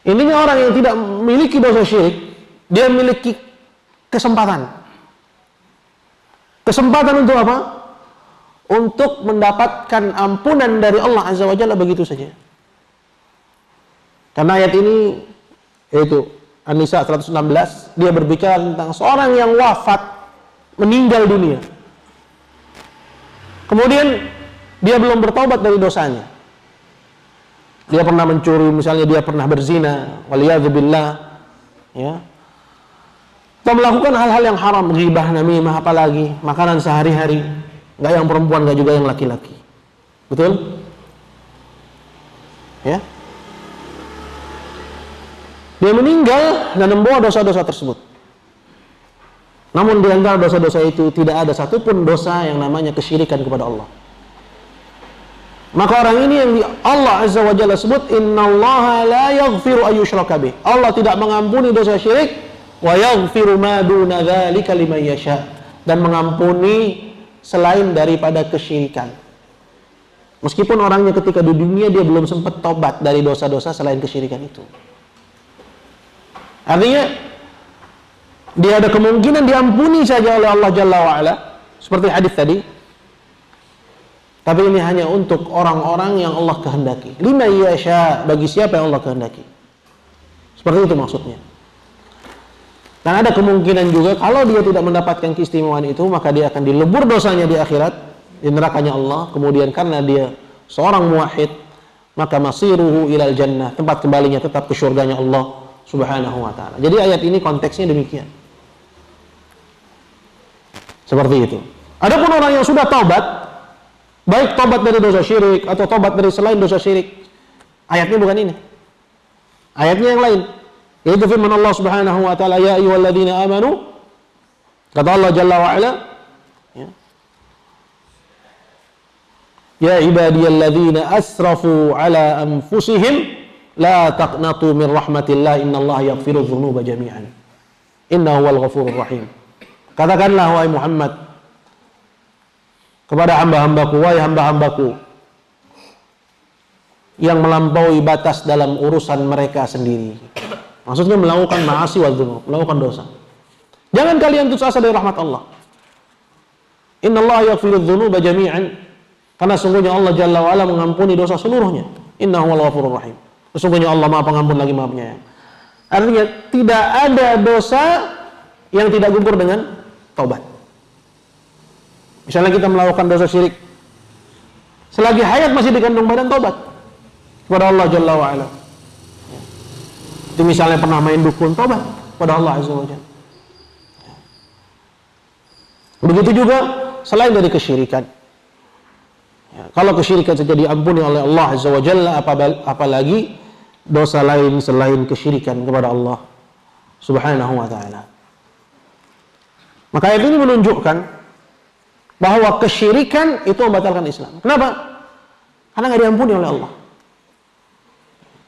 Intinya orang yang tidak memiliki dosa syirik, dia memiliki kesempatan. Kesempatan untuk apa? Untuk mendapatkan ampunan dari Allah Azza wa Jalla begitu saja. Karena ayat ini, yaitu An-Nisa 116, dia berbicara tentang seorang yang wafat, meninggal dunia. Kemudian dia belum bertobat dari dosanya. Dia pernah mencuri, misalnya dia pernah berzina, waliyadzubillah, ya. Atau melakukan hal-hal yang haram, ghibah, namimah, apalagi makanan sehari-hari. Nggak yang perempuan, nggak juga yang laki-laki. Betul? Ya. Dia meninggal dan membawa dosa-dosa tersebut. Namun di antara dosa-dosa itu tidak ada satupun dosa yang namanya kesyirikan kepada Allah. Maka orang ini yang Allah Azza wa Jalla sebut, innallaha la yaghfiru ayyushraka bih. Allah tidak mengampuni dosa syirik, wa yaghfiru ma duna dzalika liman yasha, dan mengampuni selain daripada kesyirikan. Meskipun orangnya ketika di dunia dia belum sempat tobat dari dosa-dosa selain kesyirikan itu. Artinya dia ada kemungkinan diampuni saja oleh Allah Jalla wa'ala, seperti hadis tadi. Tapi ini hanya untuk orang-orang yang Allah kehendaki. Liman yasha, bagi siapa yang Allah kehendaki. Seperti itu maksudnya. Dan ada kemungkinan juga kalau dia tidak mendapatkan keistimewaan itu, maka dia akan dilebur dosanya di akhirat, di nerakanya Allah. Kemudian karena dia seorang muwahhid, maka masiruhu ilal jannah, tempat kembalinya tetap ke surganya Allah Subhanahu wa taala. Jadi ayat ini konteksnya demikian. Seperti itu. Adapun orang yang sudah taubat, baik taubat dari dosa syirik atau taubat dari selain dosa syirik, ayatnya bukan ini. Ayatnya yang lain. Yaitu firman Allah Subhanahu wa taala, ya ayyuhalladzina amanu, kata Allah Jalla wa ala, ya ibadiyalladzina asrafu ala anfusihim la taqnatu min rahmatillah innallaha yaghfiru dzunuba jami'an innahu huwal ghafurur rahim. Katakanlah wahai Muhammad kepada hamba-hambaku, wahai hamba-hambaku yang melampaui batas dalam urusan mereka sendiri. Maksudnya melakukan ma'asi wa dzunub, melakukan dosa. Jangan kalian putus asa dari rahmat Allah. Innallaha yaghfiru dzunuba jami'an, karena sungguhnya Allah Jalla wa ala mengampuni dosa seluruhnya. Innahu huwal ghafurur rahim. Sesungguhnya Allah Maha Pengampun lagi Maha Penyayang. Artinya tidak ada dosa yang tidak gugur dengan taubat. Misalnya kita melakukan dosa syirik, selagi hayat masih dikandung badan, taubat kepada Allah Jalla wa ala. Itu misalnya pernah main dukun, taubat kepada Allah Azza wa Jalla. Begitu juga selain dari kesyirikan. Ya, kalau kesyirikan saja diampuni oleh Allah Azza wa Jalla, apalagi dosa lain selain kesyirikan kepada Allah Subhanahu wa ta'ala. Maka ayat ini menunjukkan bahwa kesyirikan itu membatalkan Islam. Kenapa? Karena nggak diampuni oleh Allah.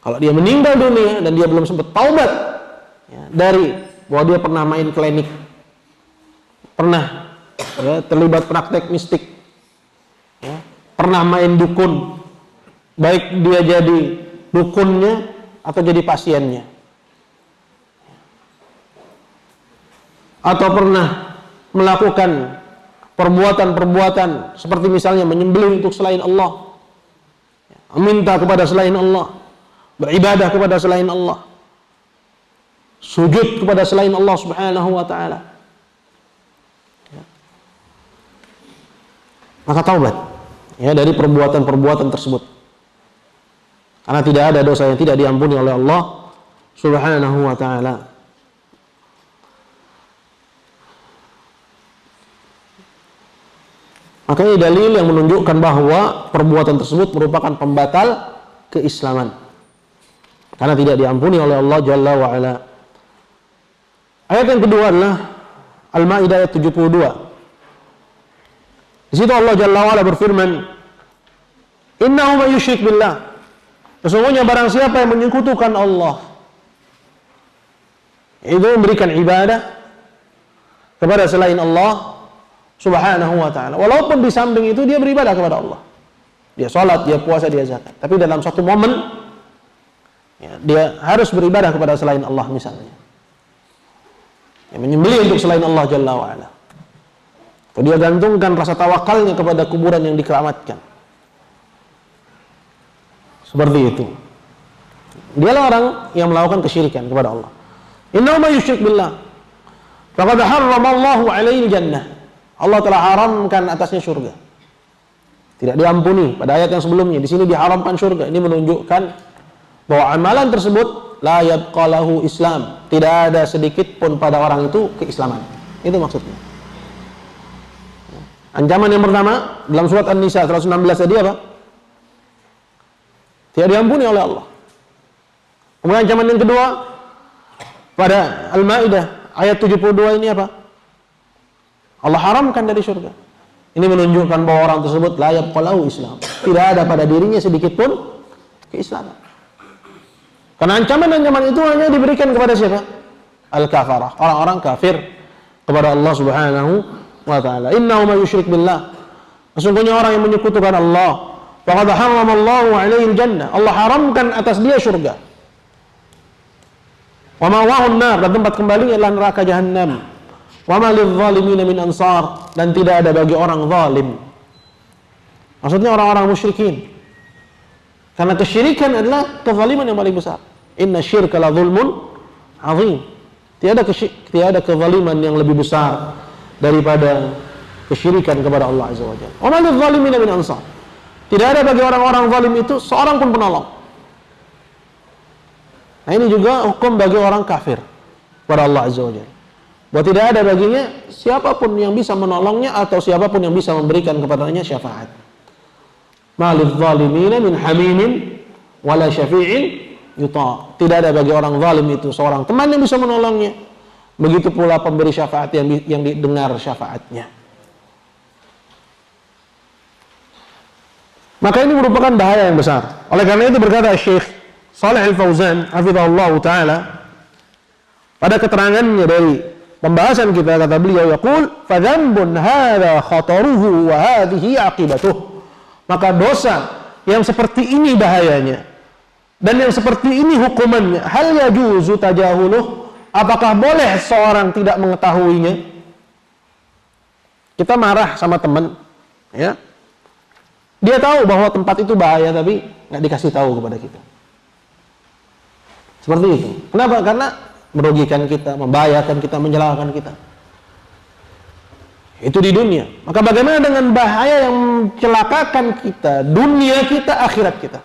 Kalau dia meninggal dunia dan dia belum sempat taubat, ya, dari bahwa dia pernah main klinik, pernah terlibat praktek mistik, ya, pernah main dukun, baik dia jadi dukunnya atau jadi pasiennya, atau pernah melakukan perbuatan-perbuatan seperti misalnya menyembelih untuk selain Allah, meminta kepada selain Allah, beribadah kepada selain Allah, sujud kepada selain Allah Subhanahu wa ta'ala, maka taubat, ya, dari perbuatan-perbuatan tersebut. Karena tidak ada dosa yang tidak diampuni oleh Allah Subhanahu wa ta'ala. Maka ini dalil yang menunjukkan bahwa perbuatan tersebut merupakan pembatal keislaman, karena tidak diampuni oleh Allah Jalla wa ala. Ayat yang kedua adalah Al-Maidah ayat 72. Di situ Allah Jalla wa ala berfirman, innahu may yusyrik billah, sesungguhnya barang siapa yang menyekutukan Allah, itu memberikan ibadah kepada selain Allah Subhanahu wa ta'ala, walaupun di samping itu dia beribadah kepada Allah, dia sholat, dia puasa, dia zakat, tapi dalam satu momen, ya, dia harus beribadah kepada selain Allah, misalnya ya, menyembelih untuk selain Allah Jalla wa ala, atau dia gantungkan rasa tawakalnya kepada kuburan yang dikeramatkan, seperti itu. Dialah orang yang melakukan kesyirikan kepada Allah. Innahu may yusyrik billah faqad harrama Allahu 'alaihi jannah, Allah telah haramkan atasnya surga, tidak diampuni. Pada ayat yang sebelumnya, di sini diharamkan surga. Ini menunjukkan bahwa amalan tersebut la yabqa lahu Islam, tidak ada sedikit pun pada orang itu keislaman. Itu maksudnya. Ancaman yang pertama dalam surat An-Nisa 116 tadi apa? Tidak diampuni oleh Allah. Kemudian ancaman yang kedua pada Al-Maidah ayat 72 ini apa? Allah haramkan dari surga. Ini menunjukkan bahwa orang tersebut la yabqa lahu Islam, tidak ada pada dirinya sedikit pun keislaman. Karena ancaman-ancaman itu hanya diberikan kepada siapa? Al-kafarah, orang-orang kafir kepada Allah Subhanahu wa ta'ala. Innahu may yusyrik billah, sesungguhnya orang yang menyekutukan Allah, faqad harrama Allahu 'alaihi jannah, Allah haramkan atas dia surga. Wa ma'wahu an-nar, dan tempat kembalinya adalah neraka jahanam. Wa ma lidh-dhalimin min ansar, dan tidak ada bagi orang zalim. Maksudnya orang-orang musyrikin. Karena kesyirikan adalah kezaliman yang paling besar. Inna syirka la zulmun azim. Tiada kezaliman yang lebih besar daripada kesyirikan kepada Allah Azza wa Jalla. Wa ma lidh-dhalimin min ansar, Tidak ada bagi orang-orang zalim itu seorang pun penolong. Nah, ini juga hukum bagi orang kafir kepada Allah Azza wa Jalla. Bahwa tidak ada baginya siapapun yang bisa menolongnya atau siapapun yang bisa memberikan kepadanya syafaat. Ma lidh-dhalimina min hamimin wala syafi'in yuta'. Tidak ada bagi orang zalim itu seorang teman yang bisa menolongnya. Begitu pula pemberi syafaat yang didengar syafaatnya. Maka ini merupakan bahaya yang besar. Oleh karena itu berkata Syekh Shalih Al-Fauzan hafizahullah taala pada keterangannya dari pembahasan kita, kata beliau, yaqul fa dzambun hadza khataruhu wa hadhihi aqibatuh. Maka dosa yang seperti ini bahayanya dan yang seperti ini hukumannya, hal yajuzu tajahuluh, apakah boleh seorang tidak mengetahuinya? Kita marah sama teman, ya, dia tahu bahwa tempat itu bahaya tapi nggak dikasih tahu kepada kita. Seperti itu. Kenapa? Karena merugikan kita, membahayakan kita, mencelakakan kita. Itu di dunia. Maka bagaimana dengan bahaya yang mencelakakan kita, dunia kita, akhirat kita?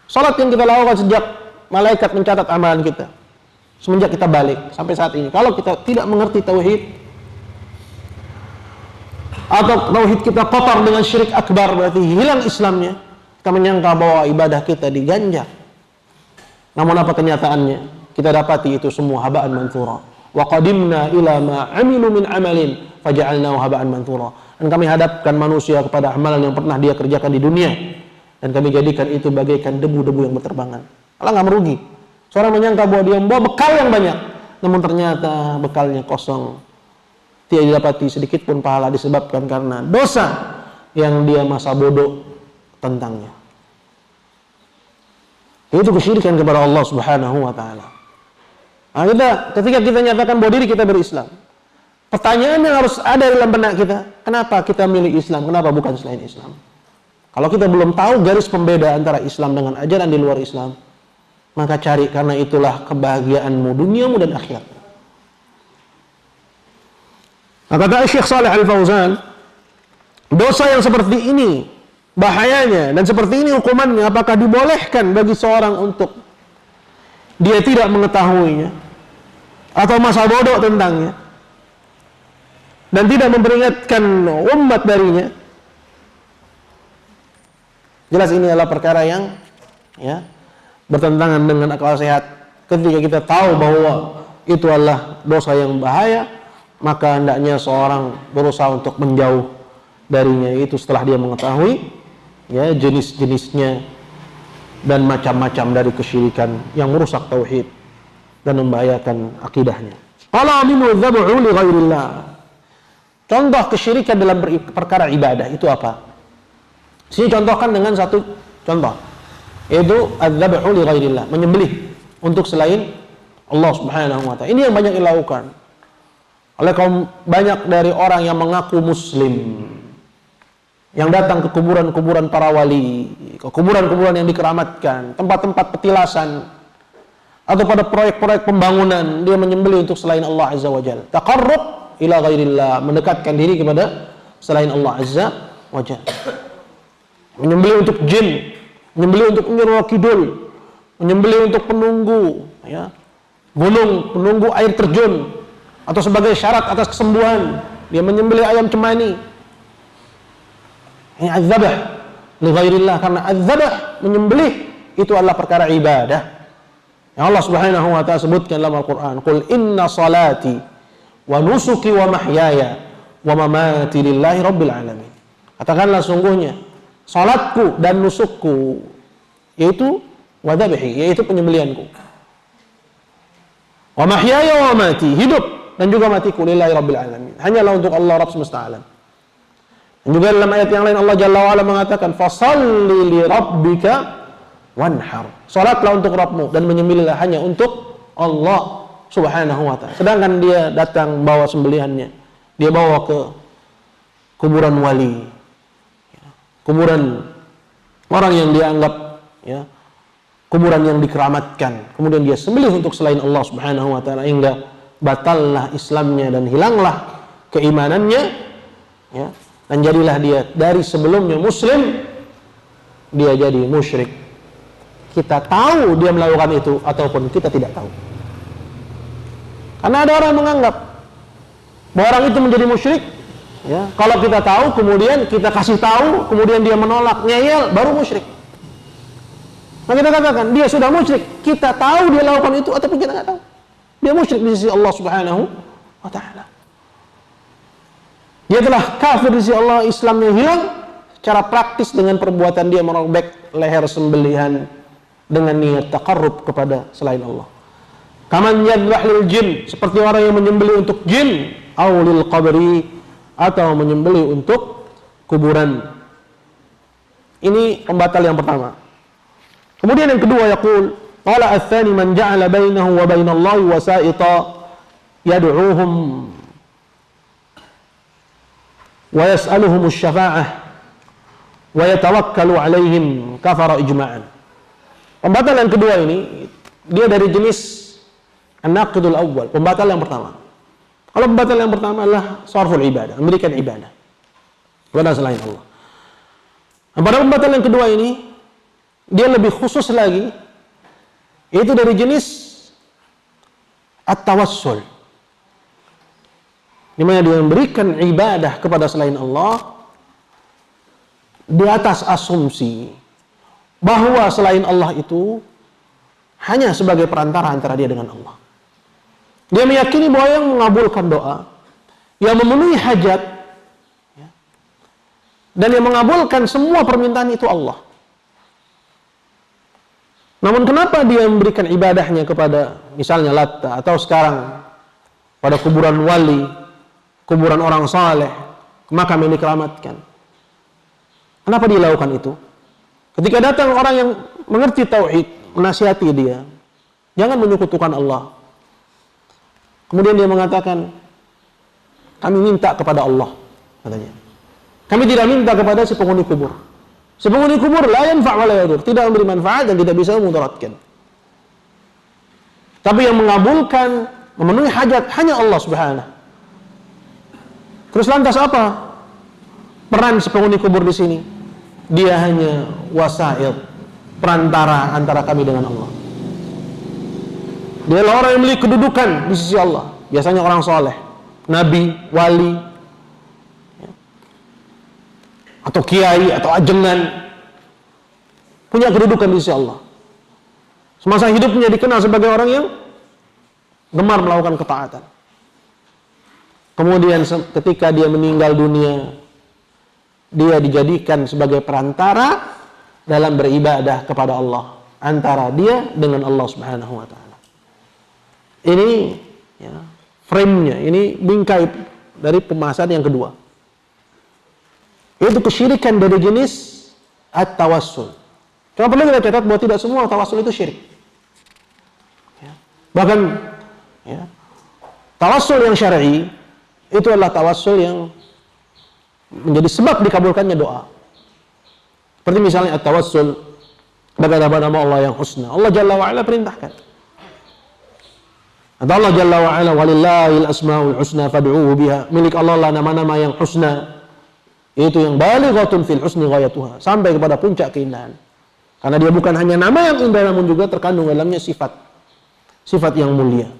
Salat yang kita lakukan sejak malaikat mencatat amalan kita, semenjak kita balik sampai saat ini, kalau kita tidak mengerti tauhid, atau tauhid kita kotor dengan syirik akbar, berarti hilang Islamnya, kita menyangka bahwa ibadah kita diganjar. Namun apa kenyataannya? Kita dapati itu semua haba'an manthura. Wa qadimna ila ma 'amilu min 'amalin faja'alnahu haba'an manthura. Dan kami hadapkan manusia kepada amalan yang pernah dia kerjakan di dunia, dan kami jadikan itu bagaikan debu-debu yang berterbangan. Allah nggak merugi. Seorang menyangka bahwa dia membawa bekal yang banyak, namun ternyata bekalnya kosong. Tidak didapati sedikit pun pahala disebabkan karena dosa yang dia masa bodoh tentangnya. Itu kesyirikan kepada Allah Subhanahu wa taala. Nah, ketika kita nyatakan bahwa diri kita berislam, pertanyaan yang harus ada dalam benak kita, kenapa kita milih Islam? Kenapa bukan selain Islam? Kalau kita belum tahu garis pembeda antara Islam dengan ajaran di luar Islam, maka cari, karena itulah kebahagiaanmu duniamu dan akhiratmu. Nah, kata Syekh Shalih Al-Fauzan, dosa yang seperti ini bahayanya dan seperti ini hukumannya, apakah dibolehkan bagi seorang untuk dia tidak mengetahuinya atau masa bodoh tentangnya dan tidak memperingatkan umat darinya? Jelas ini adalah perkara yang, ya, bertentangan dengan akal sehat. Ketika kita tahu bahwa itu adalah dosa yang bahaya, maka hendaknya seorang berusaha untuk menjauh darinya, itu setelah dia mengetahui, ya, jenis-jenisnya dan macam-macam dari kesyirikan yang merusak tauhid dan membahayakan akidahnya. Qala minhu dzabhu li ghairillah. Contoh kesyirikan dalam perkara ibadah itu apa? Sini contohkan dengan satu contoh, yaitu adzabhu li ghairillah, menyembelih untuk selain Allah Subhanahu wa taala. Ini yang banyak dilakukan oleh kaum banyak dari orang yang mengaku muslim, yang datang ke kuburan-kuburan para wali, ke kuburan-kuburan yang dikeramatkan, tempat-tempat petilasan, atau pada proyek-proyek pembangunan, dia menyembelih untuk selain Allah Azza wa Jalla. Taqarrub ila ghairillah, mendekatkan diri kepada selain Allah Azza wa Jalla. Menyembelih untuk jin, menyembelih untuk Nyi Roro Kidul, menyembelih untuk penunggu, ya, gunung, penunggu air terjun, atau sebagai syarat atas kesembuhan, dia menyembelih ayam cemani. Ini adzabah li ghairillah, karena adzabah, menyembelih, itu adalah perkara ibadah yang Allah Subhanahu wa taala sebutkan dalam Al-Qur'an. Qul inna salati wa nusuki wa mahyaya wa mamati lillahi rabbil alamin. Katakanlah, sungguhnya salatku dan nusukku, yaitu wadhabhi, yaitu penyembelihanku, wa mahyaya wa mati, hidup dan juga matiku, lillahi rabbil alamin, hanyalah untuk Allah Rabb semesta alam. Dan juga dalam ayat yang lain Allah Jalla wa ala mengatakan, fasalli li rabbika wanhar, salatlah untuk Rabbmu dan menyembelihlah hanya untuk Allah Subhanahu wa taala. Sedangkan dia datang bawa sembelihannya, dia bawa ke kuburan wali, kuburan orang yang dianggap, ya, kuburan yang dikeramatkan, kemudian dia sembelih untuk selain Allah Subhanahu wa taala, hingga batallah Islamnya dan hilanglah keimanannya, ya. dan jadilah dia dari sebelumnya muslim, dia jadi musyrik. Kita tahu dia melakukan itu ataupun kita tidak tahu. Karena ada orang yang menganggap bahwa orang itu menjadi musyrik, ya, kalau kita tahu kemudian kita kasih tahu, kemudian dia menolak, ngeyel, baru musyrik. Nah, kita katakan dia sudah musyrik, kita tahu dia lakukan itu ataupun kita nggak tahu. Dia musyrik di sisi Allah Subhanahu wa ta'ala. Dia telah kafir di sisi Allah, Islamnya hilang secara praktis dengan perbuatan dia merobek leher sembelihan dengan niat taqarrub kepada selain Allah. Kaman yadbah lil jin, seperti orang yang menyembelih untuk jin, aw lil qabri, atau menyembelih untuk kuburan. Ini pembatal yang pertama. Kemudian yang kedua, yaqul qala ats-tsani man ja'ala bainahu wa bainallahi wasa'ita yad'uuhum wa yas'aluhum asy-syafa'ah wa yatawakkalu 'alaihim kafara ijma'an. Pembatal yang kedua ini dia dari jenis an-naqidul awwal, pembatal yang pertama. Kalau pembatal yang pertama adalah sarful ibadah, memberikan ibadah kepada selain Allah. Nah, pada pembatal yang kedua ini dia lebih khusus lagi, yaitu dari jenis at-tawassul, di mana dia memberikan ibadah kepada selain Allah di atas asumsi bahwa selain Allah itu hanya sebagai perantara antara dia dengan Allah. Dia meyakini bahwa yang mengabulkan doa, yang memenuhi hajat, dan yang mengabulkan semua permintaan itu Allah. Namun kenapa dia memberikan ibadahnya kepada misalnya Latta, atau sekarang pada kuburan wali, kuburan orang saleh, makam yang dikeramatkan? Kenapa dia lakukan itu? Ketika datang orang yang mengerti tauhid, menasihati dia, jangan menyekutukan Allah. Kemudian dia mengatakan, kami minta kepada Allah, katanya. Kami tidak minta kepada si penghuni kubur. Si penghuni kubur la yanfa' wa la yadur, tidak memberi manfaat dan tidak bisa memudaratkan. Tapi yang mengabulkan, memenuhi hajat hanya Allah Subhanahu. Terus lantas apa peran si penghuni kubur di sini? Dia hanya wasail, perantara antara kami dengan Allah. Dia adalah orang yang memiliki kedudukan di sisi Allah. Biasanya orang soleh, nabi, wali, atau kiai, atau ajengan, punya kedudukan di sisi Allah. Semasa hidupnya dikenal sebagai orang yang gemar melakukan ketaatan. Kemudian ketika dia meninggal dunia, dia dijadikan sebagai perantara dalam beribadah kepada Allah, antara dia dengan Allah Subhanahu wa ta'ala. Ini ya, frame-nya, ini bingkai dari pembahasan yang kedua, yaitu kesyirikan dari jenis at-tawassul. Cuma perlu kita catat bahwa tidak semua tawassul itu syirik. Ya. Bahkan ya, tawassul yang syar'i itu adalah tawassul yang menjadi sebab dikabulkannya doa. Seperti misalnya at-tawassul dengan nama Allah yang husna. Allah Jalla wa'ala perintahkan. Atau Allah Jalla wa'ala walillahil asma'ul husna fad'uhu biha. Milik Allah lah nama-nama yang husna, itu yang balighatun fil husni ghayatuha, sampai kepada puncak keindahan. Karena dia bukan hanya nama yang indah, namun juga terkandung dalamnya sifat yang mulia.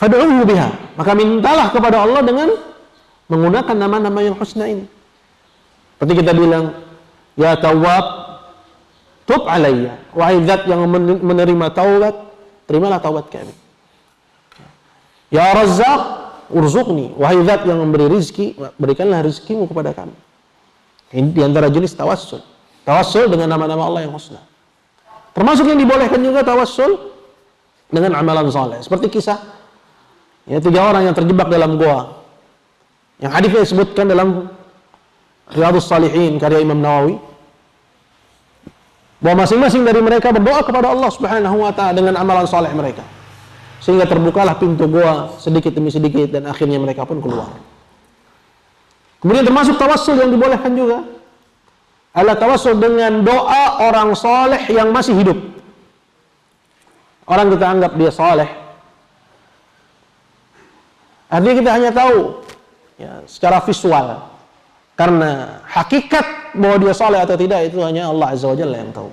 Fad'uhu biha, maka mintalah kepada Allah dengan menggunakan nama-nama yang husna ini. Seperti kita bilang, ya Tawwab, tub alayya. Wahai zat yang menerima taubat, terimalah taubat kami. Ya Razzaq, urzuqni. Wahai zat yang memberi rizki, berikanlah rizkimu kepada kami. Ini diantara jenis tawassul. Tawassul dengan nama-nama Allah yang husna. Termasuk yang dibolehkan juga tawassul dengan amalan saleh. Seperti kisah ya, 3 orang yang terjebak dalam goa, yang hadisnya disebutkan dalam Riyadhus Shalihin karya Imam Nawawi, bahwa masing-masing dari mereka berdoa kepada Allah Subhanahu wa ta'ala dengan amalan saleh mereka, sehingga terbukalah pintu goa sedikit demi sedikit dan akhirnya mereka pun keluar. Kemudian termasuk tawassul yang dibolehkan juga adalah tawassul dengan doa orang saleh yang masih hidup. Orang kita anggap dia saleh, artinya kita hanya tahu ya, secara visual. Karena hakikat bahwa dia saleh atau tidak itu hanya Allah Azza wa Jalla yang tahu.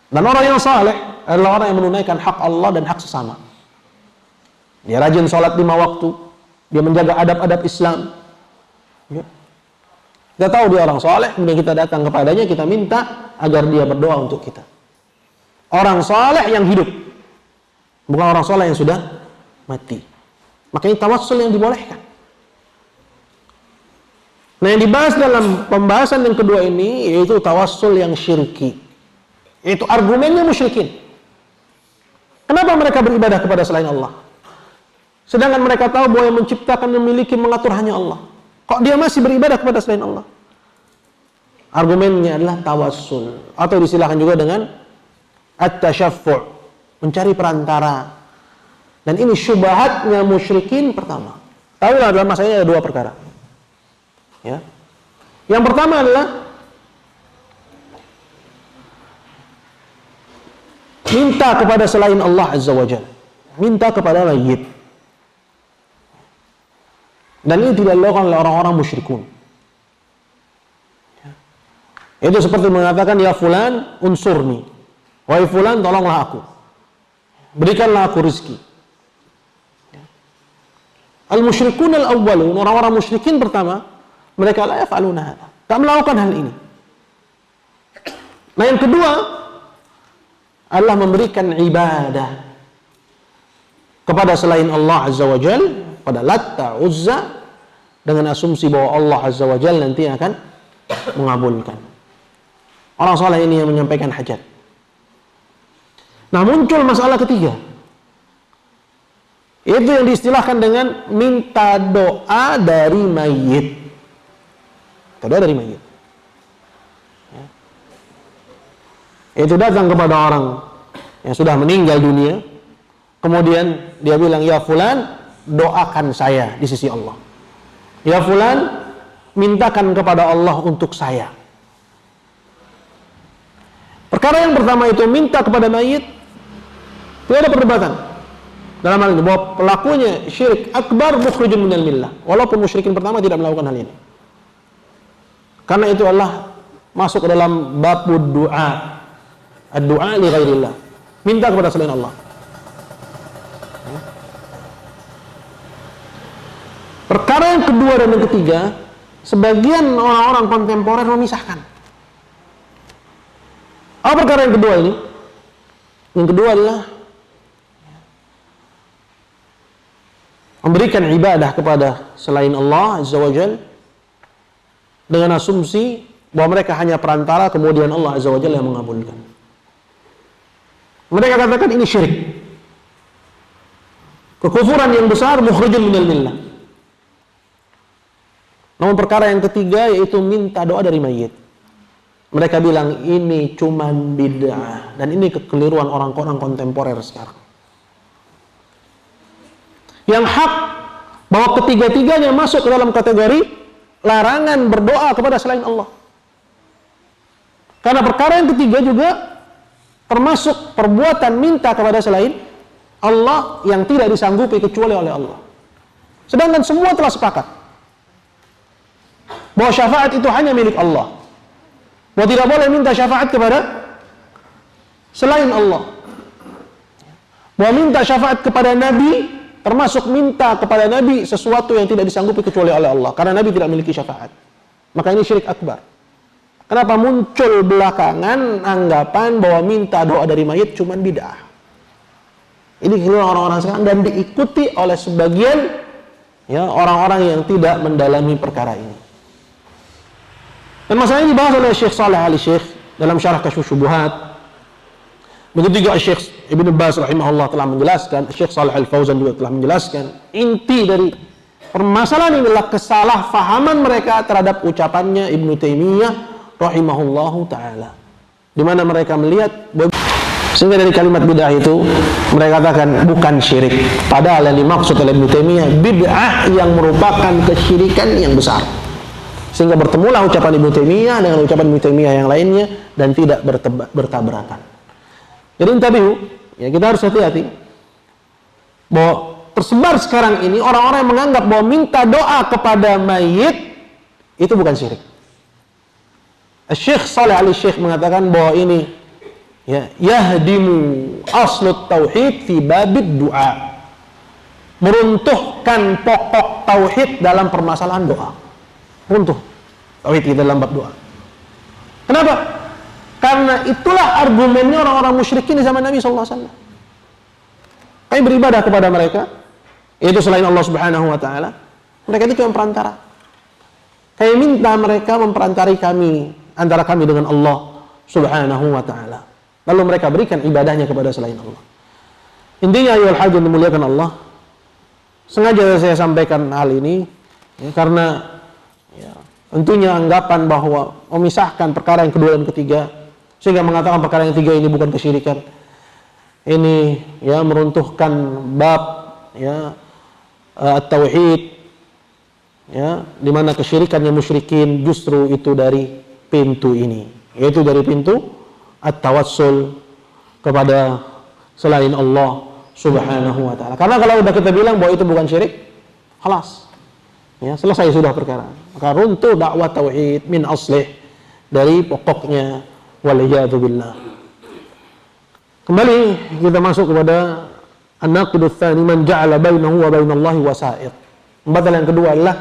Dan orang yang saleh adalah orang yang menunaikan hak Allah dan hak sesama. Dia rajin sholat 5 waktu, dia menjaga adab-adab Islam. Ya. Kita tahu dia orang saleh, kemudian kita datang kepadanya, kita minta agar dia berdoa untuk kita. Orang saleh yang hidup, bukan orang saleh yang sudah mati. Makanya tawassul yang dibolehkan. Nah, yang dibahas dalam pembahasan yang kedua ini yaitu tawassul yang syirki. Itu argumennya musyrikin. Kenapa mereka beribadah kepada selain Allah? Sedangkan mereka tahu bahwa yang menciptakan, memiliki, mengatur hanya Allah. Kok dia masih beribadah kepada selain Allah? Argumennya adalah tawassul, atau disilahkan juga dengan at-tasyaffu', mencari perantara. Dan ini syubhatnya musyrikin pertama. Tahulah dalam masalahnya ada 2 perkara. Ya. Yang pertama adalah minta kepada selain Allah Azza wa Jalla, minta kepada mayit. Dan ini tidak dilakukan oleh orang-orang musyrikun. Itu seperti mengatakan, ya fulan unsurni, wahai fulan tolonglah aku, berikanlah aku rezeki. Al-musyrikun al-awwalun, orang-orang musyrikin pertama, mereka la yaf'aluna hadza, tak melakukan hal ini. Nah, yang kedua adalah memberikan ibadah kepada selain Allah Azza wa Jalla, pada Latta, Uzza, dengan asumsi bahwa Allah Azza wa Jalla nanti akan mengabulkan. Orang saleh ini yang menyampaikan hajat. Nah, muncul masalah ketiga, itu yang diistilahkan dengan minta doa dari mayit. Doa dari mayit. Itu datang kepada orang yang sudah meninggal dunia, kemudian dia bilang, ya fulan, doakan saya di sisi Allah. Ya fulan, mintakan kepada Allah untuk saya. Perkara yang pertama itu minta kepada mayit, tidak ada perdebatan dalam hal ini bahwa pelakunya syirik akbar, mukhrijun minal millah, walaupun musyrikin pertama tidak melakukan hal ini. Karena itu Allah masuk ke dalam babud doa, ad-du'a li ghairillah, minta kepada selain Allah. Perkara yang kedua dan yang ketiga, sebagian orang-orang kontemporer memisahkan. Apa perkara yang kedua ini? Yang kedua adalah memberikan ibadah kepada selain Allah Azza wa Jalla dengan asumsi bahwa mereka hanya perantara, kemudian Allah Azza wa Jalla yang mengabulkan. Mereka katakan ini syirik, kekufuran yang besar, mukhrijun minal millah. Namun perkara yang ketiga yaitu minta doa dari mayit. Mereka bilang ini cuman bid'ah, dan ini kekeliruan orang-orang kontemporer sekarang. Yang hak bahwa ketiga-tiganya masuk ke dalam kategori larangan berdoa kepada selain Allah. Karena perkara yang ketiga juga termasuk perbuatan minta kepada selain Allah yang tidak disanggupi kecuali oleh Allah. Sedangkan semua telah sepakat bahwa syafaat itu hanya milik Allah, bahwa tidak boleh minta syafaat kepada selain Allah, bahwa minta syafaat kepada Nabi termasuk minta kepada Nabi sesuatu yang tidak disanggupi kecuali oleh Allah, karena Nabi tidak memiliki syafaat. Maka ini syirik akbar. Kenapa muncul belakangan anggapan bahwa minta doa dari mayit cuman bid'ah? Ini keliru orang-orang sekarang dan diikuti oleh sebagian orang-orang yang tidak mendalami perkara ini. Dan masalah ini dibahas oleh Syekh Shalih Al-Syekh dalam Syarah Kasyfus Syubuhat. Begitu juga Syekh Ibnu Baz rahimahullah telah menjelaskan, Syekh Shalih Al-Fauzan juga telah menjelaskan. Inti dari permasalahan ini adalah kesalahfahaman mereka terhadap ucapannya Ibnu Taimiyah rahimahullahu ta'ala, di mana mereka melihat sehingga dari kalimat bid'ah itu mereka katakan bukan syirik, padahal yang dimaksud oleh Ibnu Taimiyah bid'ah yang merupakan kesyirikan yang besar. Sehingga bertemulah ucapan Ibnu Taimiyah dengan ucapan Ibnu Taimiyah yang lainnya dan tidak bertabrakan. Jadi intabihu, ya, kita harus hati-hati bahwa tersebar sekarang ini orang-orang yang menganggap bahwa minta doa kepada mayit itu bukan syirik. Syekh Saleh Al-Syekh mengatakan bahwa ini ya, yahdimu aslut tauhid fi babid du'a, meruntuhkan pokok tauhid dalam permasalahan doa. Runtuh tauhid dalam bab doa. Kenapa? Karena itulah argumennya orang-orang musyrikin di zaman Nabi SAW. Kami beribadah kepada mereka, yaitu selain Allah Subhanahu wa Ta'ala. Mereka itu cuma perantara. Kami minta mereka memperantari kami, antara kami dengan Allah Subhanahu wa Ta'ala. Lalu mereka berikan ibadahnya kepada selain Allah. Intinya, ayyuhal hadirin dimuliakan Allah, sengaja saya sampaikan hal ini ya, karena ya, tentunya anggapan bahwa memisahkan perkara yang kedua dan ketiga, sehingga mengatakan perkara yang ketiga ini bukan kesyirikan, ini ya meruntuhkan bab ya at-tauhid, ya, di mana kesyirikannya musyrikin justru itu dari pintu ini, yaitu dari pintu at-tawassul kepada selain Allah Subhanahu wa Ta'ala. Karena kalau udah kita bilang bahwa itu bukan syirik, khalas, ya, selesai sudah perkara. Maka runtuh dakwah tauhid min aslih, dari pokoknya, waliyadu billah. Kembali kita masuk kepada an-naqidut tsani, man ja'ala bainahu wa bainallahi wasa'id. Pembatalan yang kedua adalah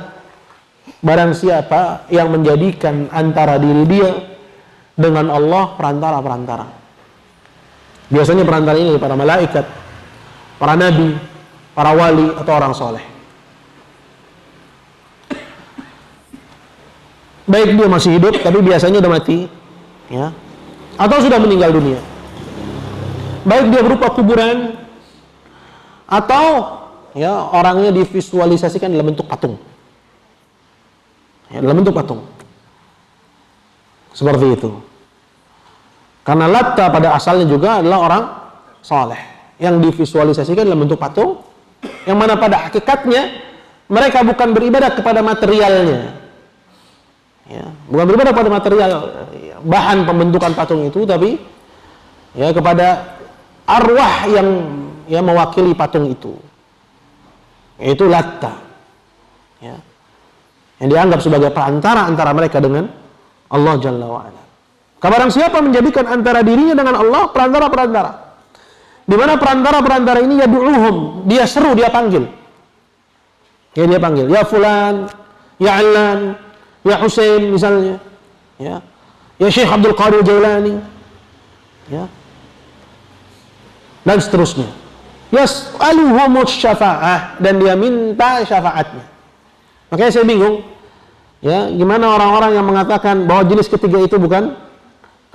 barang siapa yang menjadikan antara diri dia dengan Allah perantara-perantara. Biasanya perantara ini para malaikat, para nabi, para wali, atau orang soleh. Baik dia masih hidup, tapi biasanya udah mati, ya, atau sudah meninggal dunia. Baik dia berupa kuburan, atau ya orangnya divisualisasikan dalam bentuk patung, ya, dalam bentuk patung, seperti itu. Karena Latta pada asalnya juga adalah orang soleh yang divisualisasikan dalam bentuk patung, yang mana pada hakikatnya mereka bukan beribadah kepada materialnya, ya, bukan beribadah pada material bahan pembentukan patung itu, tapi ya kepada arwah yang ya mewakili patung itu, yaitu Latta, ya, yang dianggap sebagai perantara antara mereka dengan Allah Jalla wa'ala. Barang siapa menjadikan antara dirinya dengan Allah perantara-perantara, di mana perantara-perantara ini yad'uhum, dia seru, dia panggil, ya, dia panggil, ya fulan, ya Alan, ya Husain misalnya, ya, ya Syekh Abdul Qadir Jailani, ya, dan seterusnya. Yas'aluhumus syafa'ah, dan dia minta syafaatnya. Makanya saya bingung, ya, gimana orang-orang yang mengatakan bahwa jenis ketiga itu bukan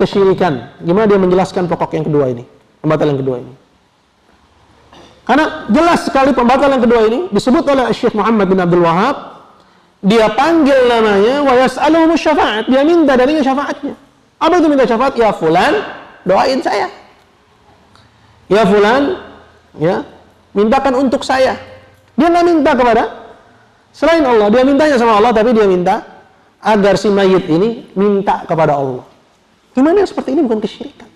kesyirikan, gimana dia menjelaskan pokok yang kedua ini, pembatal yang kedua ini? Karena jelas sekali pembatal yang kedua ini disebut oleh Syekh Muhammad bin Abdul Wahab. Dia panggil namanya wa yas'aluhumus syafa'at, dia minta darinya syafaatnya. Apa itu minta syafaat? Ya fulan, doain saya. Ya fulan, ya, mintakan untuk saya. Dia nggak minta kepada selain Allah, dia mintanya sama Allah, tapi dia minta agar si mayit ini minta kepada Allah. Gimana yang seperti ini bukan kesyirikan?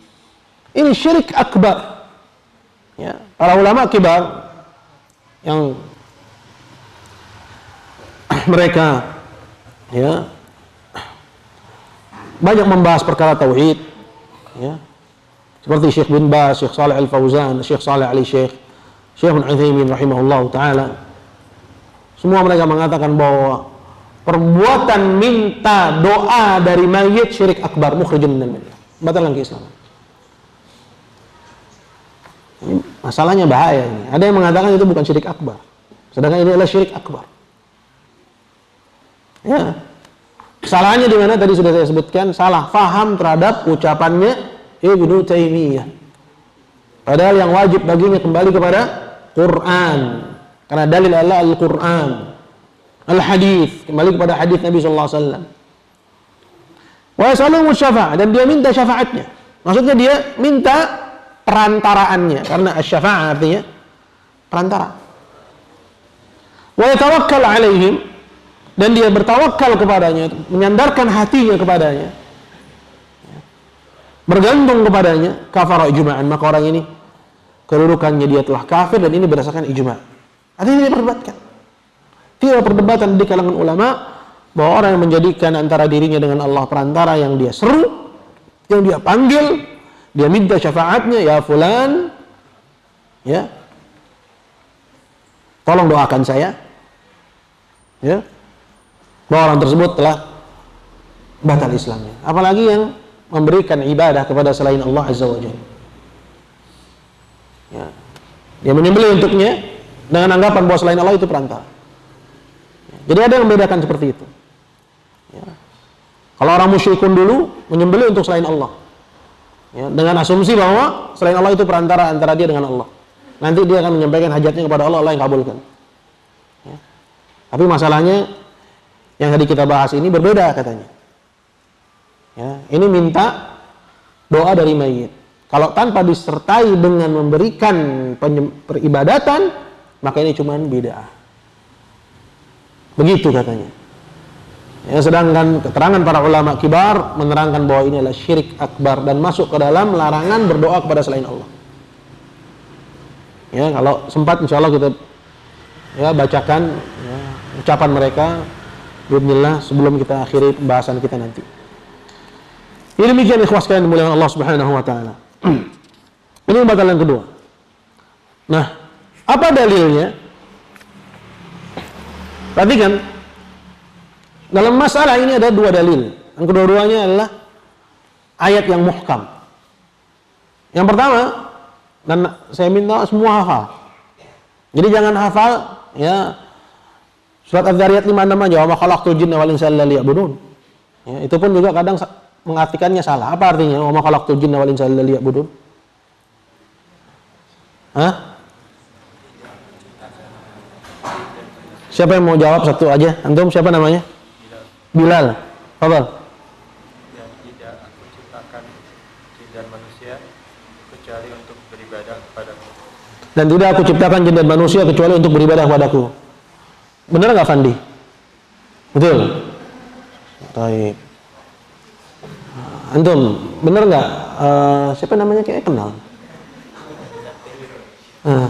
Ini syirik akbar. Ya, para ulama kibar yang mereka ya banyak membahas perkara tauhid, ya, seperti Syekh bin Baz, Syekh Saleh Al-Fauzan, Syekh Saleh Al-Syekh, Syekh Ibnu Utsaimin rahimahullahu taala. Semua mereka mengatakan bahwa perbuatan minta doa dari mayit syirik akbar, mukhrijun minal millah, batalan keislaman. Ini masalahnya bahaya ini. Ada yang mengatakan itu bukan syirik akbar, sedangkan ini adalah syirik akbar. Ya. Kesalahannya di mana tadi sudah saya sebutkan, salah faham terhadap ucapannya Ibnu Taimiyah. Padahal yang wajib baginya kembali kepada Quran, karena dalil Allah Al-Quran, Al-Hadis, kembali kepada hadis Nabi sallallahu alaihi wasallam. Wa yasaluhu syafa'ah, dan dia minta syafaatnya. Maksudnya dia minta perantaraannya, karena asy-syafa'ah artinya perantara. Wa yatawakkal alaihim, dan dia bertawakal kepadanya, menyandarkan hatinya kepadanya, bergantung kepadanya, kafara ijma'an, maka orang ini kedudukannya dia telah kafir, dan ini berdasarkan ijma'. Artinya tidak perdebatan di kalangan ulama bahwa orang yang menjadikan antara dirinya dengan Allah perantara yang dia seru, yang dia panggil, dia minta syafaatnya, ya fulan, ya, tolong doakan saya, ya, bahwa orang tersebut telah batal Islamnya. Apalagi yang memberikan ibadah kepada selain Allah Azza wa Jalla. Ya. Dia menyembelih untuknya dengan anggapan bahwa selain Allah itu perantara. Jadi ada yang membedakan seperti itu. Ya. Kalau orang musyrikun dulu menyembelih untuk selain Allah, ya, dengan asumsi bahwa selain Allah itu perantara antara dia dengan Allah. Nanti dia akan menyampaikan hajatnya kepada Allah, Allah yang kabulkan. Ya. Tapi masalahnya yang tadi kita bahas ini berbeda katanya. Ya, ini minta doa dari mayit. Kalau tanpa disertai dengan memberikan peribadatan, maka ini cuma bid'ah. Begitu katanya. Ya, sedangkan keterangan para ulama kibar menerangkan bahwa ini adalah syirik akbar dan masuk ke dalam larangan berdoa kepada selain Allah. Ya, kalau sempat insya Allah kita ya bacakan ya, ucapan mereka bismillah sebelum kita akhiri pembahasan kita nanti. Ini demikian ikhwas sekalian dimuliakan Allah Subhanahu wa taala. Ini pembatalan kedua. Nah, apa dalilnya? Perhatikan, dalam masalah ini ada dua dalil. Yang kedua-duanya adalah ayat yang muhkam. Yang pertama, dan saya minta semua hafal. Jadi jangan hafal ya surat Az-Zariyat 56 aja, wa ma khalaqtul jinna wal insa illa liya'budun. Ya, itu pun juga kadang mengartikannya salah. Apa artinya? Wa ma khalaqtul jinna wal insa illa liya'budun. Hah? Siapa yang mau jawab satu aja? Antum siapa namanya? Bilal. Apa? Yang tidak aku ciptakan jin dan manusia kecuali untuk beribadah kepadaku. Dan tidak aku ciptakan jin dan manusia kecuali untuk beribadah kepadaku. Benar nggak Fandi? Betul. Baik. Antum benar nggak? Siapa namanya kayak kenal?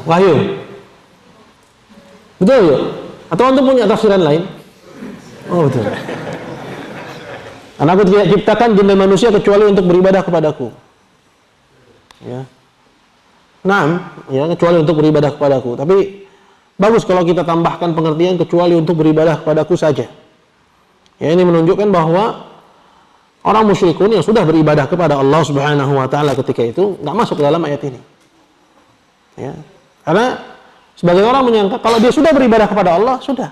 Wahyu. Betul ya? Atau antum punya tafsiran lain? Oh betul. Karena aku tidak ciptakan jin dan manusia kecuali untuk beribadah kepadaku. Ya. Ya, kecuali untuk beribadah kepadaku. Tapi bagus kalau kita tambahkan pengertian kecuali untuk beribadah kepadaku saja. Ya, ini menunjukkan bahwa orang musyrikun yang sudah beribadah kepada Allah Subhanahu wa taala ketika itu enggak masuk dalam ayat ini. Ya. Karena sebagian orang menyangka kalau dia sudah beribadah kepada Allah, sudah.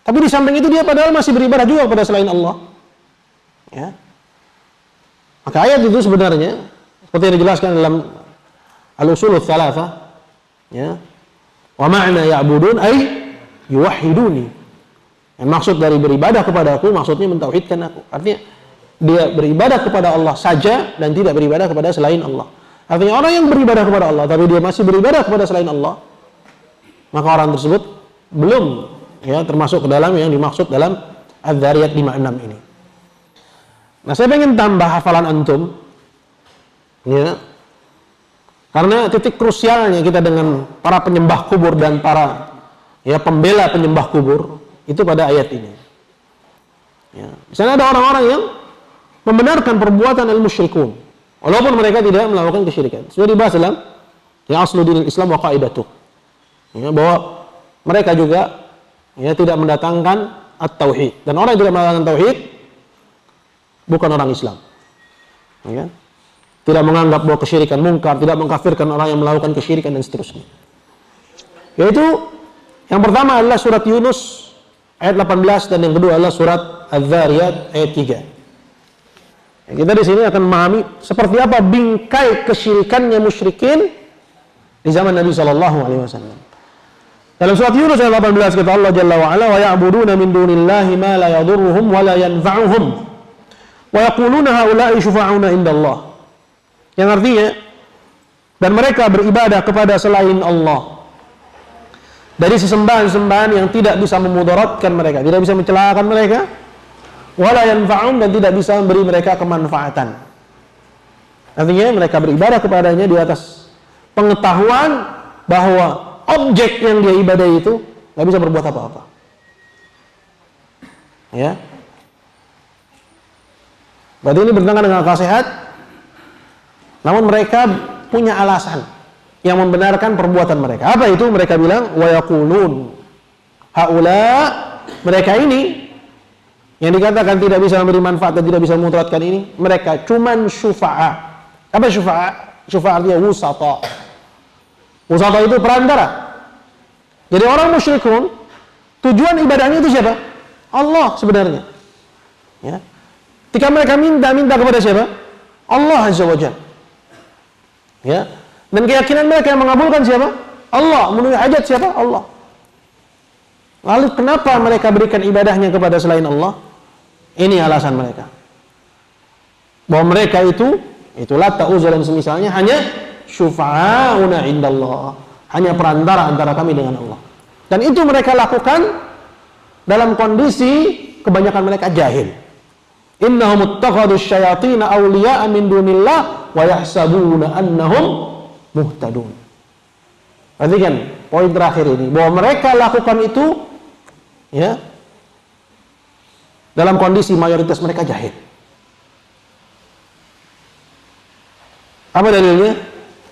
Tapi di samping itu dia padahal masih beribadah juga kepada selain Allah. Ya. Maka ayat itu sebenarnya seperti yang dijelaskan dalam Al-Usulul Tsalatsa, ya. Wa ma'na ya'budun ay yuwahhiduni. Yang maksud dari beribadah kepada aku maksudnya mentauhidkan aku. Artinya dia beribadah kepada Allah saja dan tidak beribadah kepada selain Allah. Artinya orang yang beribadah kepada Allah tapi dia masih beribadah kepada selain Allah, maka orang tersebut belum ya termasuk ke dalam yang dimaksud dalam Az-Zariyat 56 ini. Nah, saya ingin tambah hafalan antum ya. Karena titik krusialnya kita dengan para penyembah kubur dan para ya pembela penyembah kubur itu pada ayat ini. Ya, di sana ada orang-orang yang membenarkan perbuatan al-musyrikun walaupun mereka tidak melakukan kesyirikan. Sudah dibahas dalam ya aslu dinil Islam wa qaidatuh. Ya, bahwa mereka juga ya tidak mendatangkan at-tauhid dan orang yang tidak mendatangkan tauhid bukan orang Islam. Ya. Tidak menganggap bahwa kesyirikan mungkar, tidak mengkafirkan orang yang melakukan kesyirikan dan seterusnya. Yaitu yang pertama adalah surat Yunus ayat 18 dan yang kedua adalah surat Az-Zariyat ayat 3. Ya, kita di sini akan memahami seperti apa bingkai kesyirikannya musyrikin di zaman Nabi sallallahu alaihi wasallam. Dalam surat Yunus ayat 18 kata Allah Jalla wa Ala wa ya'buduna min dunillahi ma la yadhurruhum wa la yanfa'uhum wa yaquluna haula'i syufa'una indallah. Yang artinya dan mereka beribadah kepada selain Allah dari sesembahan-sembahan yang tidak bisa memudaratkan mereka, tidak bisa mencelakakan mereka, wala yanfa'um dan tidak bisa memberi mereka kemanfaatan. Artinya mereka beribadah kepadanya di atas pengetahuan bahwa objek yang dia ibadah itu nggak bisa berbuat apa-apa. Ya. Berarti ini bertentangan dengan akal sehat. Namun mereka punya alasan yang membenarkan perbuatan mereka. Apa itu? Mereka bilang wa yaqulun haula, mereka ini yang dikatakan tidak bisa memberi manfaat dan tidak bisa memudaratkan ini, mereka cuman syufa'a. Apa syufa'a? Syufa'a artinya wusata. Wusata itu perantara. Jadi orang musyrikun tujuan ibadahnya itu siapa? Allah sebenarnya. Ya. Ketika mereka minta kepada siapa? Allah Azza wa Jalla. Ya. Dan keyakinan mereka yang mengabulkan siapa? Allah. Memenuhi hajat siapa? Allah. Lalu kenapa mereka berikan ibadahnya kepada selain Allah? Ini alasan mereka. Bahwa mereka itulah Uzza dan semisalnya hanya syufa'auna indallah. Hanya perantara antara kami dengan Allah. Dan itu mereka lakukan dalam kondisi kebanyakan mereka jahil. Innahum ittakhadhu syayatin awliya'a min dunillah wa yahsabuna annahum muhtadun. Perhatikan poin terakhir ini, bahwa mereka lakukan itu ya dalam kondisi mayoritas mereka jahil. Apa dalilnya?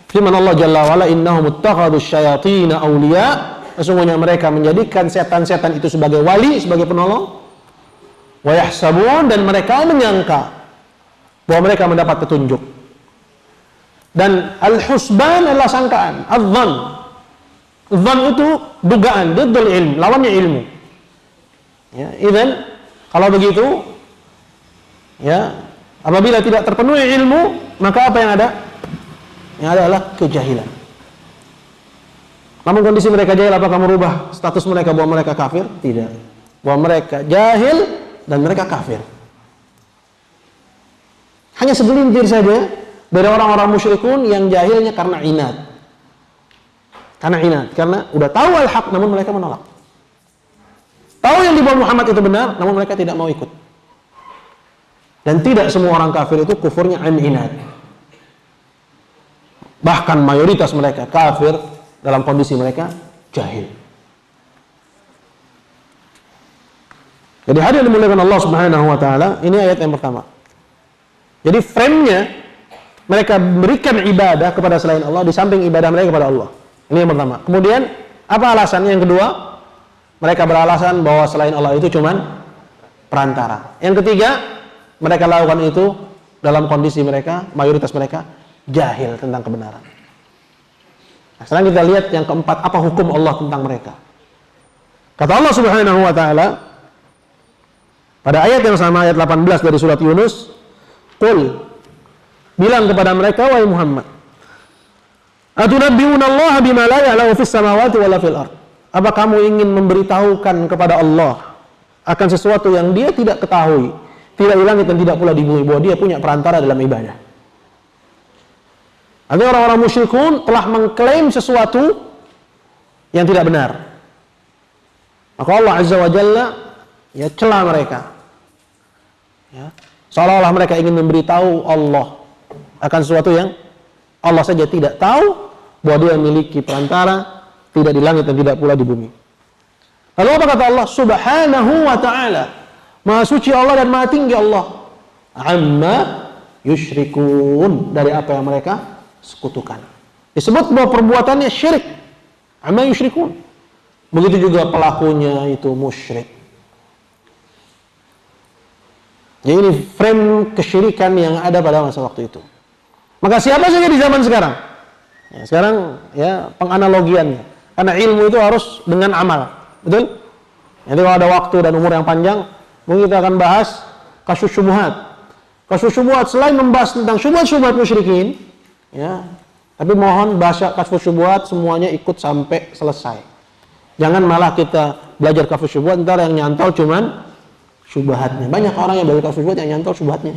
Firman Allah Jalla wa ala, innahum ittakhadhu syayatin awliya, sesungguhnya mereka menjadikan setan-setan itu sebagai wali, sebagai penolong. Wa yahsabun, dan mereka menyangka bahwa mereka mendapat petunjuk. Dan al-husban adalah sangkaan, adh-dhann. Dhann itu dugaan, diddul ilm, lawannya ilmu. Ya, idzan kalau begitu ya, apabila tidak terpenuhi ilmu, maka apa yang ada? Yang ada adalah kejahilan. Namun kondisi mereka jahil, apakah merubah status mereka bahwa mereka kafir? Tidak. Bahwa mereka jahil dan mereka kafir. Hanya segelintir saja dari orang-orang musyrikun yang jahilnya karena inat. Karena udah tahu al-haq namun mereka menolak. Tahu yang dibawa Muhammad itu benar namun mereka tidak mau ikut. Dan tidak semua orang kafir itu kufurnya an inat. Bahkan mayoritas mereka kafir dalam kondisi mereka jahil. Jadi hadirin dimuliakan Allah Subhanahu wa taala, ini ayat yang pertama. Jadi frame-nya mereka berikan ibadah kepada selain Allah di samping ibadah mereka kepada Allah. Ini yang pertama. Kemudian apa alasannya yang kedua? Mereka beralasan bahwa selain Allah itu cuman perantara. Yang ketiga, mereka lakukan itu dalam kondisi mereka, mayoritas mereka jahil tentang kebenaran. Nah, sekarang kita lihat yang keempat, apa hukum Allah tentang mereka. Kata Allah Subhanahu wa taala pada ayat yang sama, ayat 18 dari surat Yunus, qul, bilang kepada mereka, wahai Muhammad, atunabbi'una Allah bima la ya'lamu fis samawati wala fil ard. Apa kamu ingin memberitahukan kepada Allah akan sesuatu yang dia tidak ketahui, tidak di langit dan tidak pula di bumi, bahwa dia punya perantara dalam ibadah? Artinya orang-orang musyrikun telah mengklaim sesuatu yang tidak benar. Maka Allah Azza wa Jalla ya cela mereka. Ya, seolah-olah mereka ingin memberitahu Allah akan sesuatu yang Allah saja tidak tahu, bahwa dia memiliki perantara tidak di langit dan tidak pula di bumi. Lalu apa kata Allah? Subhanahu wa ta'ala, maha suci Allah dan maha tinggi Allah, amma yusyrikun, dari apa yang mereka sekutukan. Disebut bahwa perbuatannya syirik, amma yusyrikun. Begitu juga pelakunya itu musyrik. Jadi ini frame kesyirikan yang ada pada masa waktu itu. Maka siapa saja di zaman sekarang? Ya, sekarang ya penganalogiannya. Karena ilmu itu harus dengan amal. Betul? Jadi kalau ada waktu dan umur yang panjang, mungkin kita akan bahas kasus syubhat. Kasus syubhat selain membahas tentang syubhat-syubhat musyrikin, ya, tapi mohon bahasa kasus syubhat semuanya ikut sampai selesai. Jangan malah kita belajar kasus syubhat, ntar yang nyantol cuman syubhatnya. Banyak orang yang belajar kasus syubhat yang nyantol syubhatnya.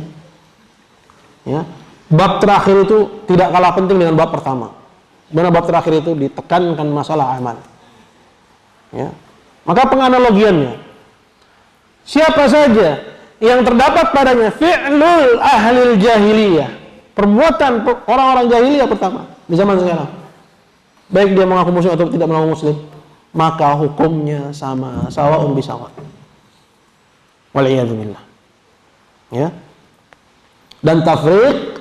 Ya. Bab terakhir itu tidak kalah penting dengan bab pertama. Karena bab terakhir itu ditekankan masalah amal. Ya. Maka penganalogiannya, siapa saja yang terdapat padanya fi'lul ahlil jahiliyah, perbuatan orang-orang jahiliyah pertama di zaman sekarang, baik dia mengaku muslim atau tidak mengaku muslim, maka hukumnya sama, sawaun bisawa. Waliyadzubillah. Ya. Dan tafriq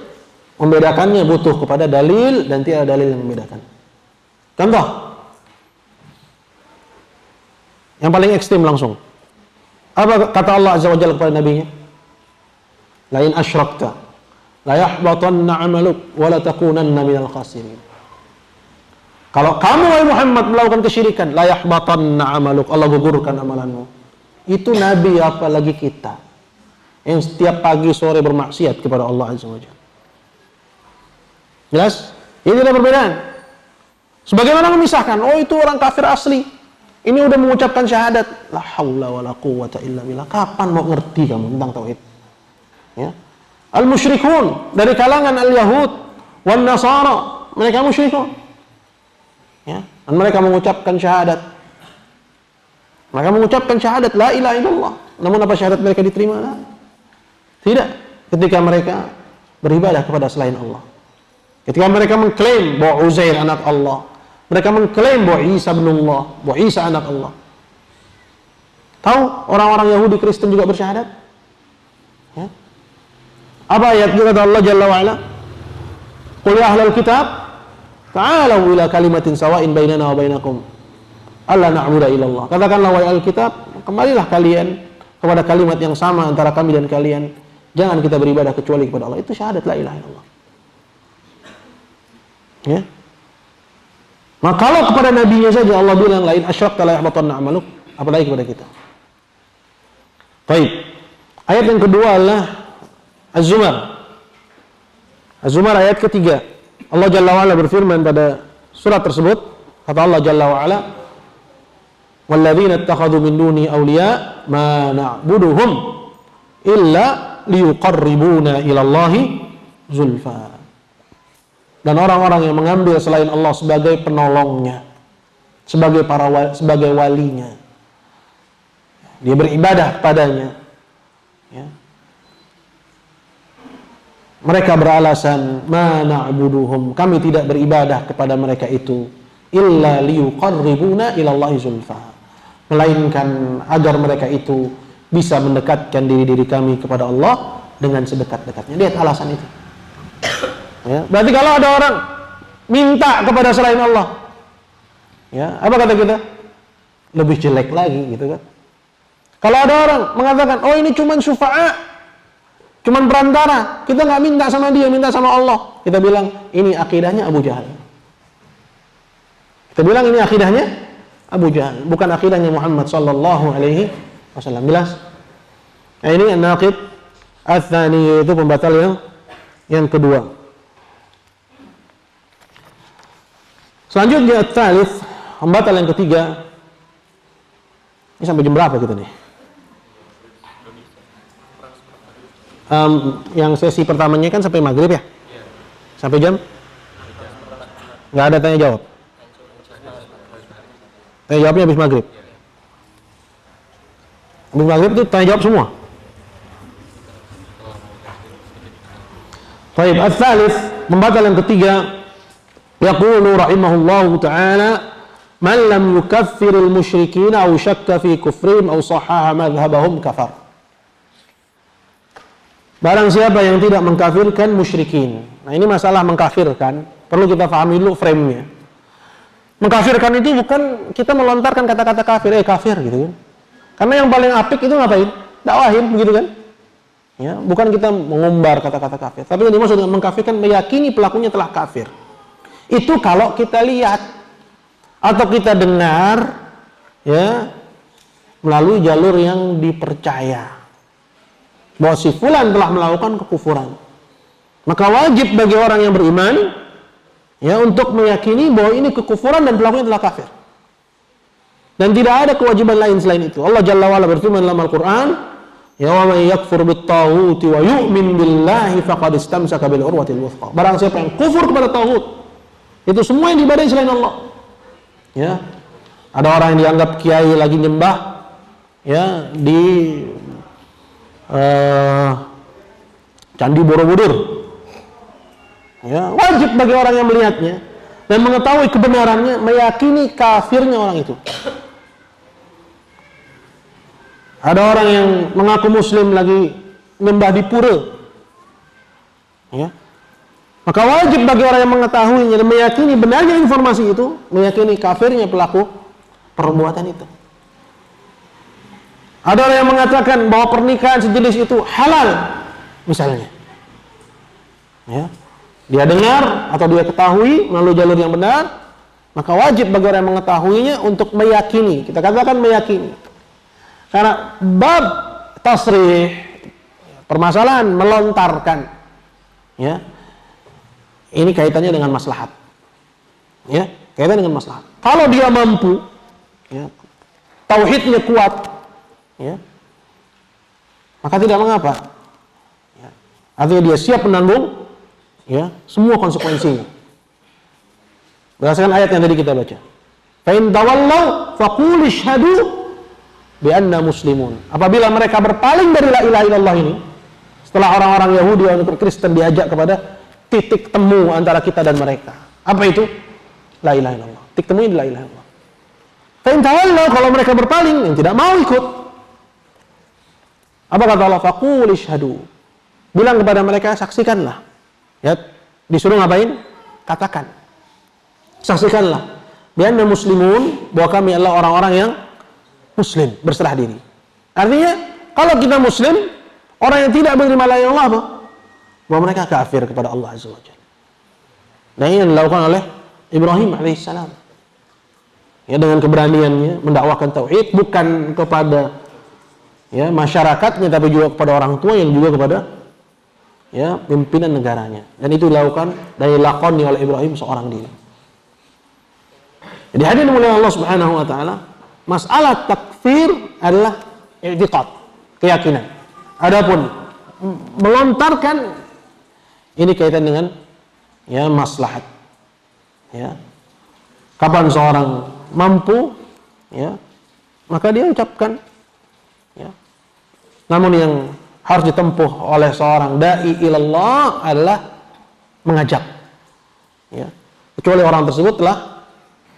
membedakannya butuh kepada dalil dan tiada dalil yang membedakan. Contoh yang paling ekstrim langsung. Apa kata Allah Azza wa Jalla kepada Nabi-Nya? La in asyrakta la yahbatanna 'amaluk wa la takunanna minal khasirin. Kalau kamu wahai Muhammad melakukan kesyirikan, la yahbatanna 'amaluk, Allah gugurkan amalanmu. Itu Nabi apalagi kita yang setiap pagi sore bermaksiat kepada Allah Azza wa Jalla. Jelas? Ini adalah perbedaan. Sebagaimana memisahkan, oh itu orang kafir asli. Ini udah mengucapkan syahadat. La haula wa la quwwata illa billah. Kapan mau ngerti kamu tentang tauhid? Ya. Al-musyrikun dari kalangan al-Yahud wan Nasara, mereka musyrikun. Ya, dan mereka mengucapkan syahadat. Mereka mengucapkan syahadat la ilaha illallah. Namun apa syahadat mereka diterima? Tidak. Ketika mereka beribadah kepada selain Allah. Ketika mereka mengklaim bahwa Uzair anak Allah, mereka mengklaim bahwa Isa ibnullah, bahwa Isa anak Allah. Tahu orang-orang Yahudi Kristen juga bersyahadat? Ya. Apa ayat kata Allah Jalla wa Ala? Qul ya ahlal kitab, ta'alu ila kalimatin sawa'in bainana wa bainakum alla na'budu illallah. Katakanlah wahai Alkitab, kembalilah kalian kepada kalimat yang sama antara kami dan kalian. Jangan kita beribadah kecuali kepada Allah. Itu syahadat la ilaha illallah. Ya. Maka kalau kepada nabinya saja Allah bilang lain asyrakta la yahbatanna 'amaluk, apalagi kepada kita. Baik. Ayat yang kedua adalah Az-Zumar. Az-Zumar ayat ketiga. Allah Jalla wa Ala berfirman pada surat tersebut, kata Allah Jalla wa Ala, "Walladzina ittakhadhu min duni awliya ma na'buduhum illa liyuqarribuna ila Allahi zulfa." Dan orang-orang yang mengambil selain Allah sebagai penolongnya, sebagai walinya, dia beribadah kepadanya. Ya. Mereka beralasan, ma na'buduhum, kami tidak beribadah kepada mereka itu, illa liyuqarribuna ila Allahi zulfa, melainkan agar mereka itu bisa mendekatkan diri kami kepada Allah dengan sedekat-dekatnya. Lihat alasan itu. Ya, berarti kalau ada orang minta kepada selain Allah, ya, apa kata kita? Lebih jelek lagi, gitu kan? Kalau ada orang mengatakan, oh ini cuman syufa'a, cuman perantara, kita nggak minta sama dia, minta sama Allah. Kita bilang ini akidahnya Abu Jahal. Kita bilang ini akidahnya Abu Jahal, bukan akidahnya Muhammad sallallahu alaihi wasallam. Jelas? Nah, ini an-naqid ats-tsani, itu pembatal yang kedua. Selanjutnya at-tsalits, pembatal yang ketiga. Ini sampai jam berapa kita nih? Yang sesi pertamanya kan sampai maghrib ya? Sampai jam? Nggak ada tanya jawab? Tanya jawabnya habis maghrib? Habis maghrib itu tanya jawab semua? Baik, at-tsalits, pembatal yang ketiga. Yaqulu rahimahullahu ta'ala, man lam yukaffiril musyrikin aw syakka fi kufrihim aw sahaha madhhabahum kafar. Barang siapa yang tidak mengkafirkan musyrikin. Nah, ini masalah mengkafirkan, perlu kita pahami dulu frame-nya. Mengkafirkan itu bukan kita melontarkan kata-kata kafir, kafir gitu kan. Karena yang paling apik itu ngapain? Dakwahin, begitu kan? Ya, bukan kita mengumbar kata-kata kafir. Tapi yang dimaksud dengan mengkafirkan, meyakini pelakunya telah kafir. Itu kalau kita lihat atau kita dengar, ya, melalui jalur yang dipercaya bahwa si fulan telah melakukan kekufuran. Maka wajib bagi orang yang beriman, ya, untuk meyakini bahwa ini kekufuran dan pelakunya telah kafir. Dan tidak ada kewajiban lain selain itu. Allah Jalla wa Ala berfirman dalam Al-Qur'an, ya, wa may yakfur bit-taghuti wa yu'min billahi faqad istamsaka bil urwatil wuthqa. Barang siapa yang kufur kepada tauhid, itu semua yang diibadahi selain Allah. Ya. Ada orang yang dianggap kiai lagi nyembah, ya, di Candi Borobudur. Ya, wajib bagi orang yang melihatnya dan mengetahui kebenarannya, meyakini kafirnya orang itu. Ada orang yang mengaku muslim lagi nyembah di pura, ya. Maka wajib bagi orang yang mengetahuinya dan meyakini benarnya informasi itu, meyakini kafirnya pelaku perbuatan itu. Ada orang yang mengatakan bahwa pernikahan sejenis itu halal, misalnya. Ya. Dia dengar atau dia ketahui melalui jalur yang benar, maka wajib bagi orang yang mengetahuinya untuk meyakini. Kita katakan meyakini. Karena bab tasrih, permasalahan melontarkan, ya, ini kaitannya dengan maslahat, ya, kaitannya dengan maslahat. Kalau dia mampu, ya, tauhidnya kuat, ya, maka tidak mengapa, ya. Artinya dia siap menanggung, ya, semua konsekuensinya. Berdasarkan ayat yang tadi kita baca. Fa in tawallaw faqul ishhadu bi anna muslimun. Apabila mereka berpaling dari la ilaha illallah ini, setelah orang-orang Yahudi dan Kristen diajak kepada titik temu antara kita dan mereka. Apa itu? La ilaha illallah. Titik temu ini la ilaha illallah. Fa in tawallaw, kalau mereka berpaling, yang tidak mau ikut. Apa kata Allah? Faqul ishhadu. Bilang kepada mereka, saksikanlah. Ya, disuruh ngapain? Katakan. Saksikanlah. Bi anna muslimun, bahwa kami adalah orang-orang yang muslim, berserah diri. Artinya, kalau kita muslim, orang yang tidak menerima la ilaha illallah apa? Bahwa mereka kafir kepada Allah Azza wa Jalla. Nah, ini yang dilakukan oleh Ibrahim alaihissalam. Ya, dengan keberaniannya mendakwakan tauhid bukan kepada, ya, masyarakatnya, tapi juga kepada orang tua, yang juga kepada, ya, pimpinan negaranya. Dan itu dilakukan dan dilakoni oleh Ibrahim seorang diri. Jadi hadirin oleh Allah Subhanahu wa taala, masalah takfir adalah i'tiqad, keyakinan. Adapun melontarkan, ini kaitan dengan, ya, maslahat. Ya. Kapan seorang mampu, ya, maka dia ucapkan. Ya. Namun yang harus ditempuh oleh seorang dai ilallah adalah mengajak. Ya. Kecuali orang tersebut telah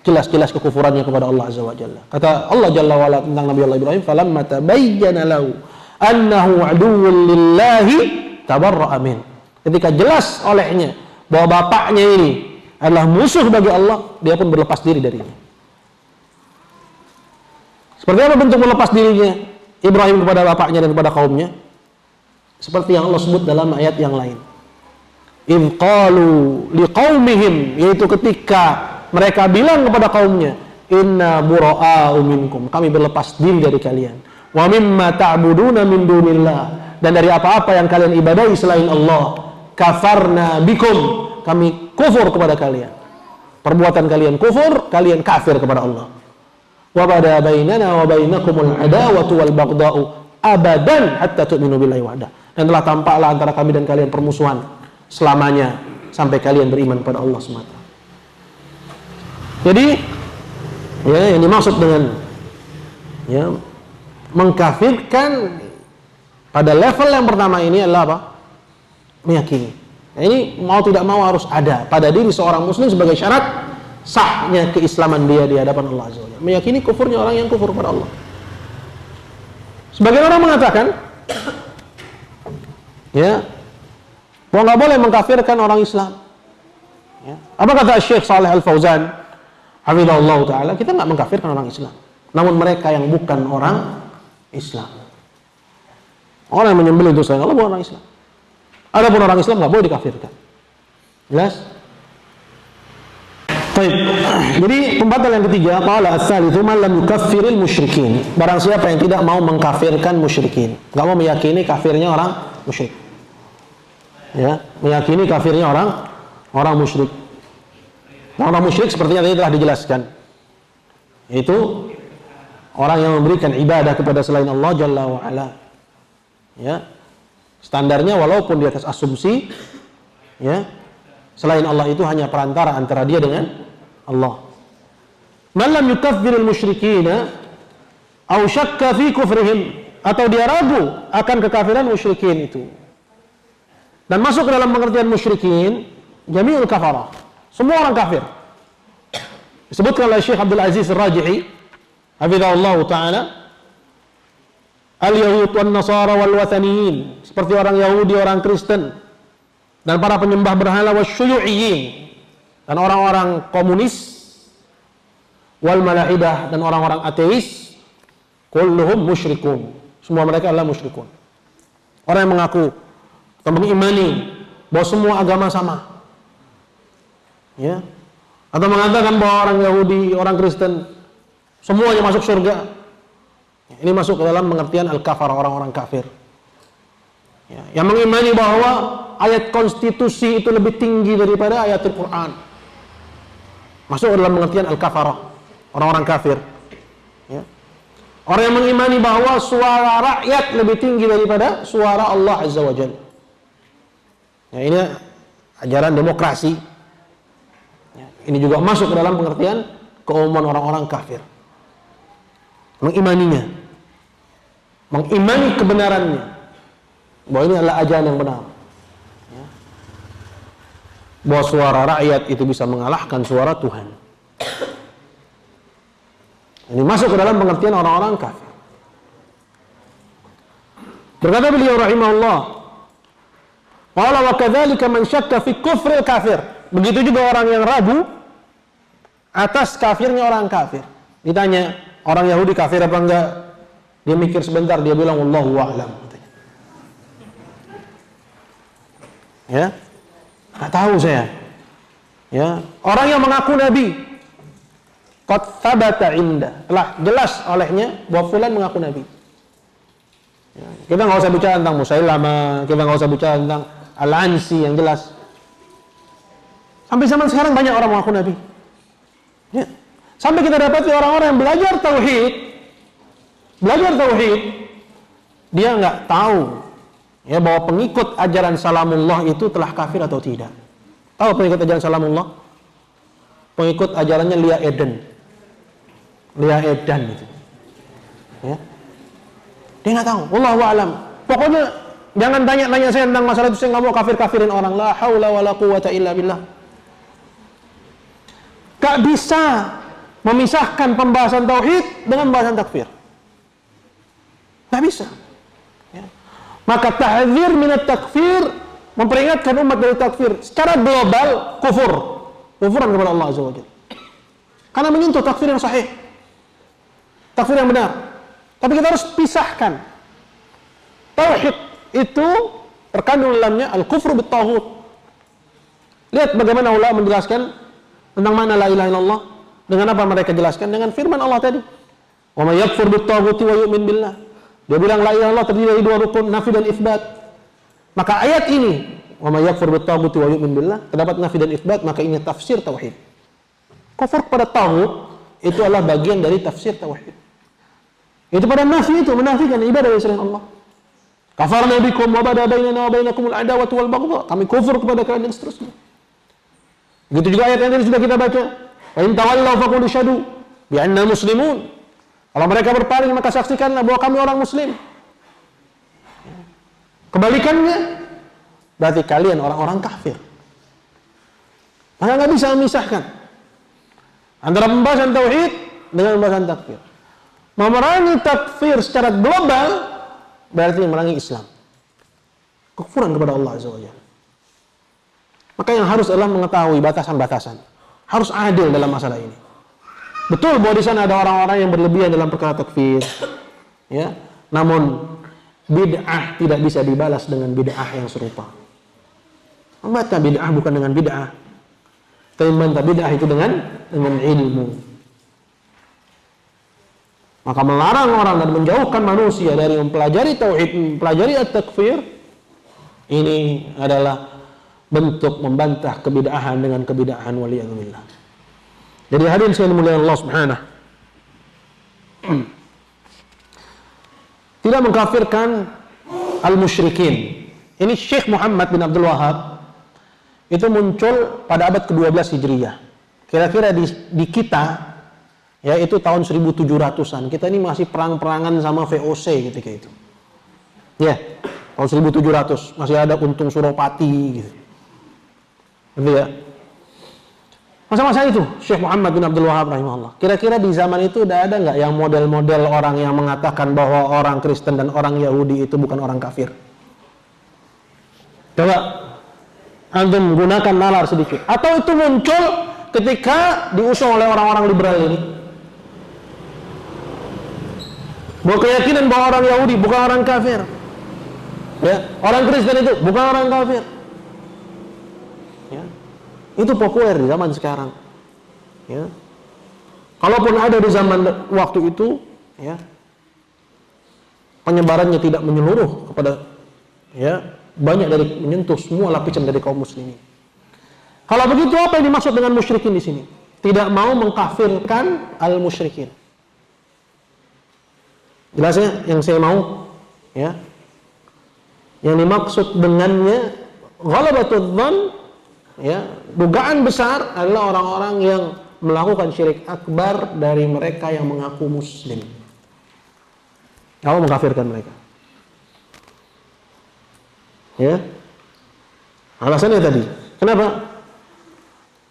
jelas-jelas kekufurannya kepada Allah Azza wa Jalla. Kata Allah Jalla wa Ala tentang Nabi Allah Ibrahim, "Falamma tabayyana lahu annahu aduwwun lillahi tabarra'a min." Ketika jelas olehnya bahwa bapaknya ini adalah musuh bagi Allah, dia pun berlepas diri darinya. Seperti apa bentuk melepas dirinya Ibrahim kepada bapaknya dan kepada kaumnya? Seperti yang Allah sebut dalam ayat yang lain. "Idz qalu liqaumihim", yaitu ketika mereka bilang kepada kaumnya, "Inna bura'a'u minkum", kami berlepas diri dari kalian. "Wa mimma ta'buduna min dunillah", dan dari apa-apa yang kalian ibadahi selain Allah, "kafarna bikum", kami kufur kepada kalian. Perbuatan kalian kufur, kalian kafir kepada Allah. "Wa bada bainana wa bainakumul adawatu wal baghda'u abadan hatta tu'minu billahi wahdah", dan telah tampaklah antara kami dan kalian permusuhan selamanya sampai kalian beriman kepada Allah semata. Jadi, ya, yang dimaksud dengan, ya, mengkafirkan pada level yang pertama ini adalah apa? Meyakini. Nah, ini mau tidak mau harus ada pada diri seorang muslim sebagai syarat sahnya keislaman dia di hadapan Allah Azza wa Jalla. Meyakini kufurnya orang yang kufur kepada Allah. Sebagian orang mengatakan, ya, bahwa nggak boleh mengkafirkan orang Islam. Ya. Apa kata Syekh Saleh Al-Fauzan hafizahullah ta'ala? Kita nggak mengkafirkan orang Islam, namun mereka yang bukan orang Islam, orang yang menyembelih itu selain Allah bukan orang Islam. Adapun orang Islam nggak boleh dikafirkan. Jelas? Baik. Jadi pembatal yang ketiga, qala ats-tsalitsu man lam yukaffiril musyrikin. Barang siapa yang tidak mau mengkafirkan musyrikin, nggak mau meyakini kafirnya orang musyrik. Ya, meyakini kafirnya orang musyrik. Orang musyrik sepertinya tadi telah dijelaskan, yaitu orang yang memberikan ibadah kepada selain Allah Jalla wa Ala. Ya, standarnya walaupun di atas asumsi, ya, selain Allah itu hanya perantara antara dia dengan Allah. Man lam yukaffiril musyrikina aw syakka fi kufrihim, atau dia ragu akan kekafiran musyrikin itu. Dan masuk ke dalam pengertian musyrikin jami'ul kafarah, semua orang kafir. Disebutkan oleh Syekh Abdul Aziz Ar-Rajihi, hafizahullah taala, al-yahud wan nasara wal wathaniyin, seperti orang Yahudi, orang Kristen, dan para penyembah berhala, wasyuyu'iyyin, dan orang-orang komunis, wal malahidah, dan orang-orang ateis, kulluhum musyrikun, semua mereka adalah musyrikun. Orang yang mengaku atau mengimani bahwa semua agama sama, ya, atau mengatakan bahwa orang Yahudi, orang Kristen semuanya masuk surga, ini masuk ke dalam pengertian al-kafar, orang-orang kafir. Ya, yang mengimani bahwa ayat konstitusi itu lebih tinggi daripada ayat Al-Quran, masuk ke dalam pengertian al-kafarah, orang-orang kafir. Ya. Orang yang mengimani bahwa suara rakyat lebih tinggi daripada suara Allah Azza wa Jalla. Ya, ini ajaran demokrasi. Ya, ini juga masuk ke dalam pengertian keumuman orang-orang kafir. Mengimaninya, mengimani kebenarannya, bahwa ini adalah ajaran yang benar. Ya. Bahwa suara rakyat itu bisa mengalahkan suara Tuhan. Ini masuk ke dalam pengertian orang-orang kafir. Berkata beliau rahimahullah, qala wa kadzalika man syakka fi kufril kafir. Begitu juga orang yang ragu atas kafirnya orang kafir. Ditanya, orang Yahudi kafir apa enggak? Dia mikir sebentar, dia bilang wallahu a'lam. Ya, nggak tahu saya. Ya, orang yang mengaku nabi, qad thabata inda, telah jelas olehnya bahwa fulan mengaku nabi. Ya, kita nggak usah bicara tentang Musailamah, kita nggak usah bicara tentang Al-Ansi yang jelas. Sampai zaman sekarang banyak orang mengaku nabi. Ya. Sampai kita dapati orang-orang yang belajar tauhid, dia nggak tahu ya bahwa pengikut ajaran Salamullah itu telah kafir atau tidak. Tahu pengikut ajaran Salamullah? Pengikut ajarannya Lia Eden itu. Ya. Dia nggak tahu. Wallahu a'lam. Pokoknya jangan tanya-tanya saya tentang masalah itu, saya nggak mau kafir-kafirin orang. La haula wala quwwata illa billah. Gak bisa memisahkan pembahasan tauhid dengan pembahasan takfir. Gak bisa. Ya. Maka tahdzir minat takfir, memperingatkan umat dari takfir secara global, kufuran kepada Allah Azza wa Jalla. Karena menyentuh takfir yang sahih, takfir yang benar. Tapi kita harus pisahkan. Tauhid itu terkandung dalamnya al-kufru bit-taghut. Lihat bagaimana ulama menjelaskan tentang makna la ilaha illallah. Dengan apa mereka jelaskan? Dengan firman Allah tadi. Wa may yakfur bit-taghuti wa yu'min billah. Dia bilang la ilaha illallah terdiri dari dua rukun, nafi dan itsbat. Maka ayat ini, wa may yakfur bit-taghuti wa yu'min billah, terdapat nafi dan itsbat, maka ini tafsir tauhid. Kufur kepada taghut itu adalah bagian dari tafsir tauhid. Itu pada nafi itu menafikan ibadah selain Allah. Kafarna bikum wa bada bainana wa bainakumul adawatu wal baghdha. Kami kufur kepada kalian dan seterusnya. Begitu juga ayat yang tadi sudah kita baca. Wa in tawallaw faqul syahadu bi anna muslimun. Kalau mereka berpaling maka saksikanlah bahwa kami orang muslim. Kebalikannya berarti kalian orang-orang kafir. Maka nggak bisa memisahkan antara pembahasan tauhid dengan pembahasan takfir. Memerangi takfir secara global berarti memerangi Islam. Kekufuran kepada Allah Azza wa Jalla. Maka yang harus adalah mengetahui batasan-batasan. Harus adil dalam masalah ini. Betul bahwa di sana ada orang-orang yang berlebihan dalam perkara takfir. Ya, namun bid'ah tidak bisa dibalas dengan bid'ah yang serupa. Membantah bid'ah bukan dengan bid'ah. Tapi membantah bid'ah itu dengan ilmu. Maka melarang orang dan menjauhkan manusia dari mempelajari tauhid, mempelajari at-takfir, ini adalah bentuk membantah kebid'ahan dengan kebid'ahan waliyadzubillah. Jadi hadirin sekalian muliaan Allah Subhanahu, tidak mengkafirkan al-musyrikin. Ini Syekh Muhammad bin Abdul Wahhab itu muncul pada abad ke-12 Hijriyah. Kira-kira di kita yaitu tahun 1700-an. Kita ini masih perang-perangan sama VOC ketika itu. Ya, tahun 1700 masih ada Untung Suropati gitu. Gitu ya. Masa-masa itu Syekh Muhammad bin Abdul Wahab rahimahullah. Kira-kira di zaman itu udah ada nggak yang model-model orang yang mengatakan bahwa orang Kristen dan orang Yahudi itu bukan orang kafir? Coba antum gunakan nalar sedikit. Atau itu muncul ketika diusung oleh orang-orang liberal ini? Bahwa keyakinan bahwa orang Yahudi bukan orang kafir. Ya, orang Kristen itu bukan orang kafir. Ya. Itu populer di zaman sekarang. Ya. Kalaupun ada di zaman waktu itu, ya, penyebarannya tidak menyeluruh kepada, ya, banyak dari menyentuh semua lapisan dari kaum muslimin. Kalau begitu apa yang dimaksud dengan musyrikin di sini? Tidak mau mengkafirkan al-musyrikin. Jelasnya yang saya mau, ya. Yang dimaksud dengannya ghalabatul dzan, ya, dugaan besar adalah orang-orang yang melakukan syirik akbar dari mereka yang mengaku muslim. Kalau mengkafirkan mereka. Ya. Alasannya tadi. Kenapa?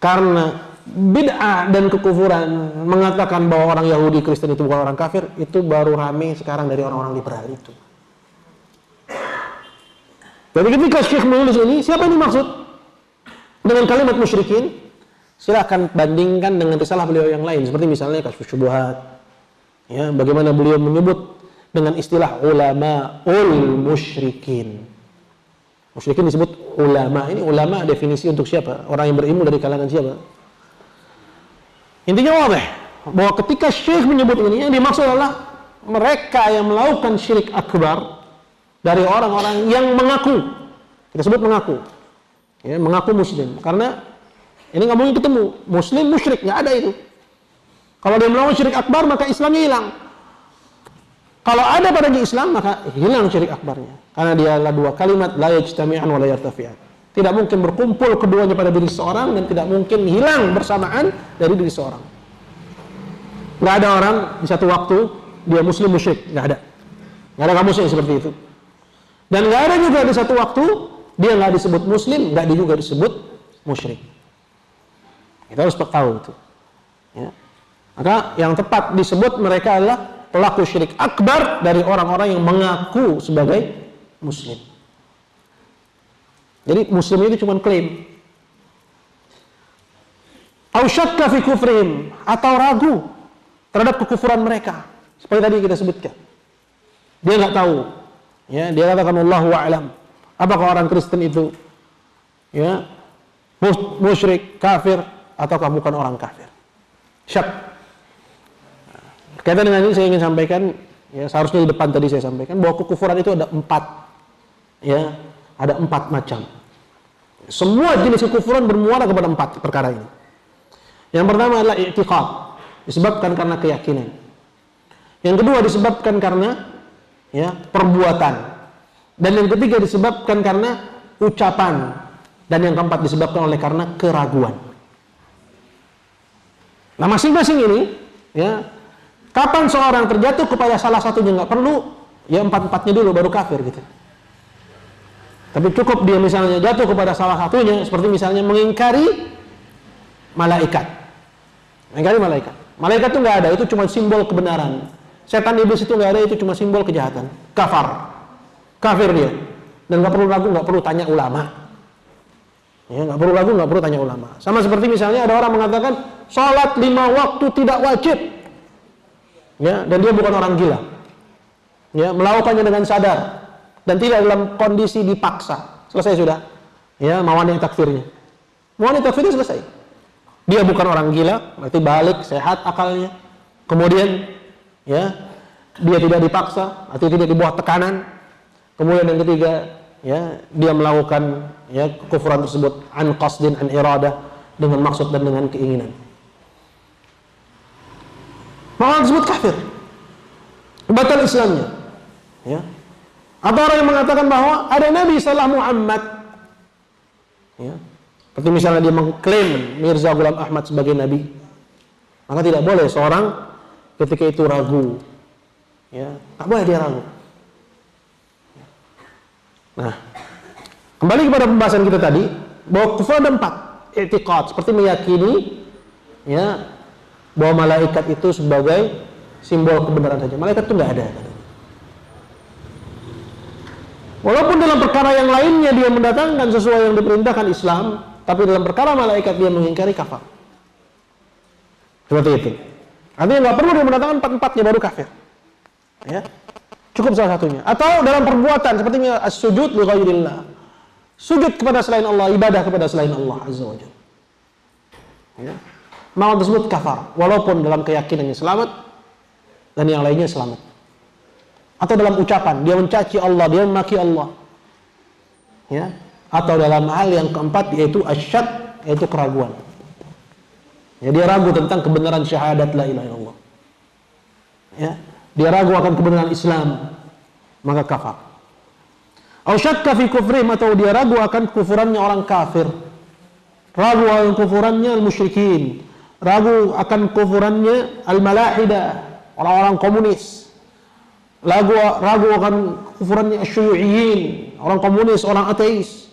Karena bid'ah dan kekufuran mengatakan bahwa orang Yahudi Kristen itu bukan orang kafir, itu baru rame sekarang dari orang-orang liberal itu. Jadi ketika Syekh menulis ini, siapa yang dimaksud dengan kalimat musyrikin? Silakan bandingkan dengan risalah beliau yang lain, seperti misalnya Kasyfus Syubuhat. Ya, bagaimana beliau menyebut dengan istilah ulamaul musyrikin. Musyrikin disebut ulama. Ini ulama definisi untuk siapa? Orang yang berilmu dari kalangan siapa? Intinya wadah bahwa ketika Syekh menyebut ini, yang dimaksud adalah mereka yang melakukan syirik akbar dari orang-orang yang mengaku, kita sebut mengaku, ya, mengaku muslim. Karena ini nggak mungkin ketemu muslim musyrik, nggak ada itu. Kalau dia melakukan syirik akbar maka Islamnya hilang. Kalau ada padanya Islam maka hilang syirik akbarnya. Karena dia adalah dua kalimat la yajtami'an wa la yartafi'an. Tidak mungkin berkumpul keduanya pada diri seorang dan tidak mungkin hilang bersamaan dari diri seorang. Nggak ada orang di satu waktu dia muslim musyrik, nggak ada. Nggak ada kamus yang seperti itu. Dan nggak ada juga di satu waktu dia nggak disebut muslim, nggak juga disebut musyrik. Kita harus tahu itu. Ya. Maka yang tepat disebut mereka adalah pelaku syirik akbar dari orang-orang yang mengaku sebagai muslim. Jadi muslim itu cuma klaim. Au syakka fi kufrihim, atau ragu terhadap kekufuran mereka. Seperti tadi kita sebutkan. Dia nggak tahu. Ya, dia katakan Allahu a'lam. Apakah orang Kristen itu, ya, musyrik, kafir, ataukah bukan orang kafir? Syak. Berkaitan dengan ini saya ingin sampaikan, ya, seharusnya di depan tadi saya sampaikan bahwa kekufuran itu ada 4. Ya, ada 4 macam. Semua jenis kekufuran bermuara kepada 4 perkara ini. Yang pertama adalah i'tiqad, disebabkan karena keyakinan. Yang kedua disebabkan karena, ya, perbuatan. Dan yang ketiga disebabkan karena ucapan. Dan yang keempat disebabkan oleh karena keraguan. Nah, masing-masing ini, ya, kapan seorang terjatuh kepada salah satunya, nggak perlu ya 4-4-nya dulu baru kafir gitu. Tapi cukup dia misalnya jatuh kepada salah satunya, seperti misalnya mengingkari malaikat. Mengingkari malaikat. Malaikat itu nggak ada, itu cuma simbol kebenaran. Setan iblis itu nggak ada, itu cuma simbol kejahatan. Kafir dia. Dan nggak perlu ragu, nggak perlu tanya ulama. Ya, nggak perlu ragu, nggak perlu tanya ulama. Sama seperti misalnya ada orang mengatakan sholat 5 waktu tidak wajib. Ya, dan dia bukan orang gila. Ya, melakukannya dengan sadar dan tidak dalam kondisi dipaksa. Selesai sudah. Ya, mawani takfirnya. Mawani takfirnya selesai. Dia bukan orang gila, berarti balik, sehat akalnya. Kemudian, ya, dia tidak dipaksa, atau tidak di bawah tekanan. Kemudian yang ketiga, ya, dia melakukan, ya, kekufuran tersebut an qasdin an iradah, dengan maksud dan dengan keinginan. Maka tersebut kafir, batal Islamnya. Ya. Atau orang yang mengatakan bahwa ada Nabi salah Muhammad, ya, seperti misalnya dia mengklaim Mirza Ghulam Ahmad sebagai Nabi, maka tidak boleh seorang ketika itu ragu, ya, tak boleh dia ragu. Nah, kembali kepada pembahasan kita tadi bahwa kufur ada 4, i'tiqad, seperti meyakini ya, bahwa malaikat itu sebagai simbol kebenaran saja. Malaikat itu nggak ada. Walaupun dalam perkara yang lainnya dia mendatangkan sesuai yang diperintahkan Islam, tapi dalam perkara malaikat dia mengingkari, kafir. Seperti itu. Artinya nggak perlu dia mendatangkan empat-empatnya baru kafir. Ya, cukup salah satunya. Atau dalam perbuatan seperti as-sujud li ghairillah. Sujud kepada selain Allah, ibadah kepada selain Allah azza wa jalla. Ya. Maka tersebut kafar, walaupun dalam keyakinannya selamat dan yang lainnya selamat. Atau dalam ucapan dia mencaci Allah, dia memaki Allah. Ya. Atau dalam hal yang keempat yaitu asyad, yaitu keraguan. Ya, dia ragu tentang kebenaran syahadat la ilaha illallah. Ya, dia ragu akan kebenaran Islam, maka kafar. Au syakka fi kufrihim, atau dia ragu akan kufurannya orang kafir. Ragu akan kufurannya al-musyrikin. Ragu akan kufurannya al-malahida, orang-orang komunis. Ragu akan kufurannya asyuyu'iyyin, orang komunis, orang ateis.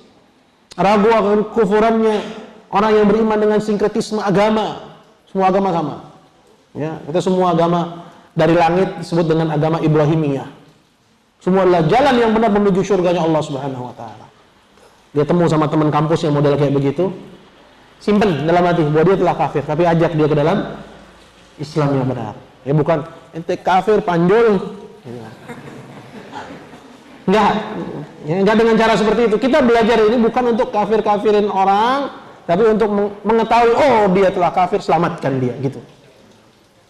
Ragu akan kufurannya orang yang beriman dengan sinkretisme agama. Semua agama sama. Ya, kita semua agama dari langit disebut dengan agama Ibrahimiyah. Semua adalah jalan yang benar menuju surganya Allah Subhanahu wa taala. Dia temu sama teman kampus yang model kayak begitu. Simpen dalam hati bahwa dia telah kafir, tapi ajak dia ke dalam Islam yang benar. Ya, bukan ente kafir panjol. Enggak dengan cara seperti itu. Kita belajar ini bukan untuk kafir-kafirin orang, tapi untuk mengetahui, oh dia telah kafir, selamatkan dia, gitu.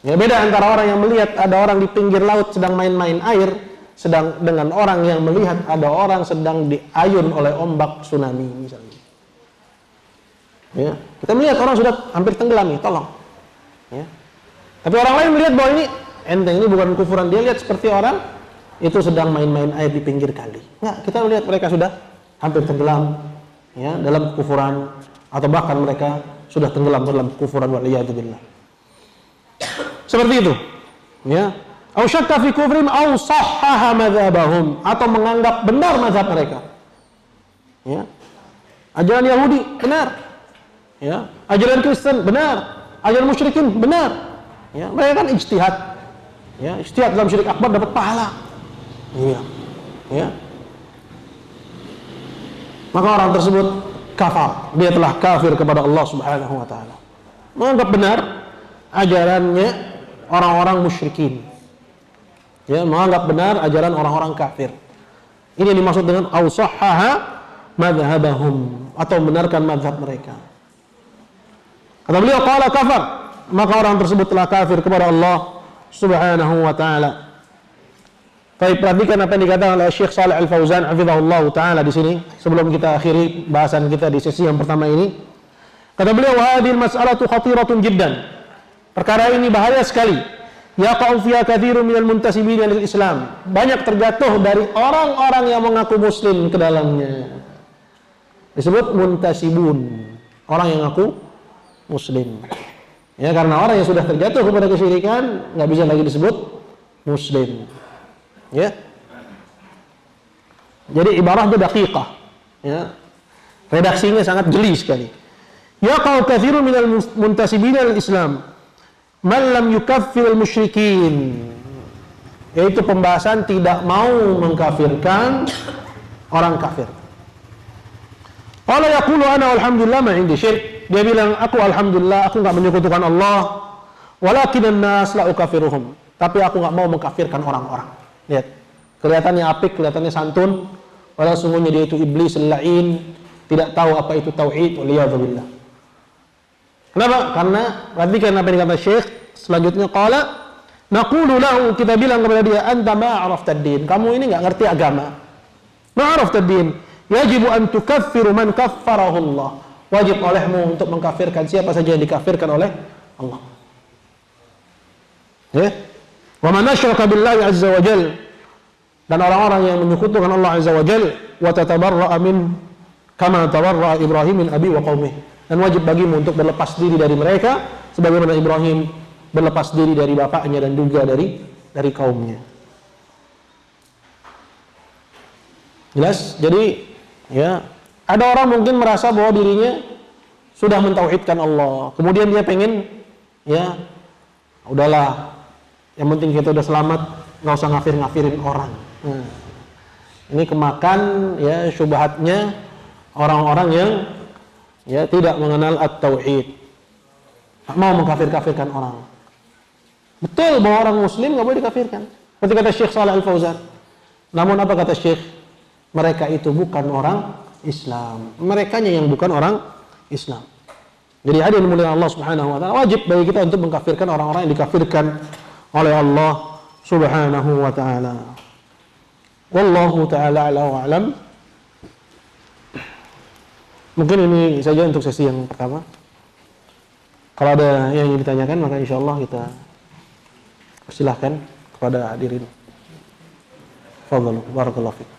Ya, beda antara orang yang melihat ada orang di pinggir laut sedang main-main air, sedang dengan orang yang melihat ada orang sedang diayun oleh ombak tsunami misalnya. Ya, kita melihat orang sudah hampir tenggelam nih, tolong. Ya. Tapi orang lain melihat bahwa ini enteng, ini bukan kufuran, dia lihat seperti orang itu sedang main-main air di pinggir kali. Enggak, kita melihat mereka sudah hampir tenggelam, ya, dalam kufuran, atau bahkan mereka sudah tenggelam dalam kufuran, waliyadzubillah. Seperti itu, ya. Au syakka fi kufrihim au sahhaha madzhabahum, atau menganggap benar mazhab mereka. Ya. Ajaran Yahudi benar. Ya. Ajaran Kristen benar. Ajaran musyrikin benar. Ya, mereka kan ijtihad. Ya, ijtihad dalam syirik akbar dapat pahala. Iya. Ya. Maka orang tersebut kafar. Dia telah kafir kepada Allah Subhanahu wa taala. Menganggap benar ajarannya orang-orang musyrikin. Ya, menganggap benar ajaran orang-orang kafir. Ini yang dimaksud dengan ausahhaha madhhabahum, atau benarkan mazhab mereka. Kata beliau, qala kafar, maka orang tersebut telah kafir kepada Allah Subhanahu wa taala. Baik, perhatikan apa yang dikatakan oleh Syekh Shalih Al-Fauzan hafizahullah taala di sini sebelum kita akhiri bahasan kita di sesi yang pertama ini. Kata beliau, hadhil mas'alatu khatiratun jiddan. Perkara ini bahaya sekali. Yaqa'u fiha katsirun minal muntasibin lil Islam. Banyak terjatuh dari orang-orang yang mengaku muslim ke dalamnya. Disebut muntasibun, orang yang ngaku muslim. Ya, karena orang yang sudah terjatuh kepada kesyirikan enggak bisa lagi disebut muslim. Ya. Jadi ibaratnya daqiqah. Ya. Redaksinya sangat jeli sekali. Yaqa'u katsirun minal muntasibin lil Islam. Man lam yukaffir al-musyrikin, yaitu pembahasan tidak mau mengkafirkan orang kafir. Qala yaqulu ana alhamdulillah ma indi syirk. Dia bilang, aku alhamdulillah aku enggak menyekutukan Allah, walakin an-nas la ukaffiruhum. Tapi aku enggak mau mengkafirkan orang-orang. Lihat, kelihatannya apik, kelihatannya santun, padahal sungguhnya dia itu iblis al-la'in, tidak tahu apa itu tauhid, waliyadzubillah. Kenapa? Karena perhatikan apa yang dikata Syekh selanjutnya, qala naqulu lahu, kita bilang kepada dia, anta ma araftad din, kamu ini enggak ngerti agama. Ma araftad din, yajibu an tukaffiru man kaffarahu Allah. Wajib olehmu untuk mengkafirkan siapa saja yang dikafirkan oleh Allah. Ya. Wa man asyraka billahi azza wa jalla, dan orang-orang yang menyekutukan Allah azza wa jalla, wa tatabarra'a min kama tabarra'a Ibrahim min abi wa qaumihi. Dan wajib bagimu untuk berlepas diri dari mereka sebagaimana Ibrahim berlepas diri dari bapaknya dan juga dari kaumnya. Jelas? Jadi ya, ada orang mungkin merasa bahwa dirinya sudah mentauhidkan Allah, kemudian dia pengen ya udahlah, yang penting kita udah selamat, nggak usah ngafirin orang. Ini kemakan ya syubhatnya orang-orang yang ya tidak mengenal at-tauhid, mau mengkafirkan orang. Betul bahwa orang muslim nggak boleh dikafirkan, seperti kata Syekh Shalih Al-Fauzan. Namun apa kata Syekh? Mereka itu bukan orang Islam, merekanya yang bukan orang Islam. Jadi hadirin mulia Allah Subhanahu wa taala, wajib bagi kita untuk mengkafirkan orang-orang yang dikafirkan oleh Allah Subhanahu wa taala. Wallahu taala a'la wa a'lam. Mungkin ini saja untuk sesi yang pertama. Kalau ada yang ingin ditanyakan, maka insyaallah kita silahkan kepada hadirin. Fadhlu barakallahu fiik.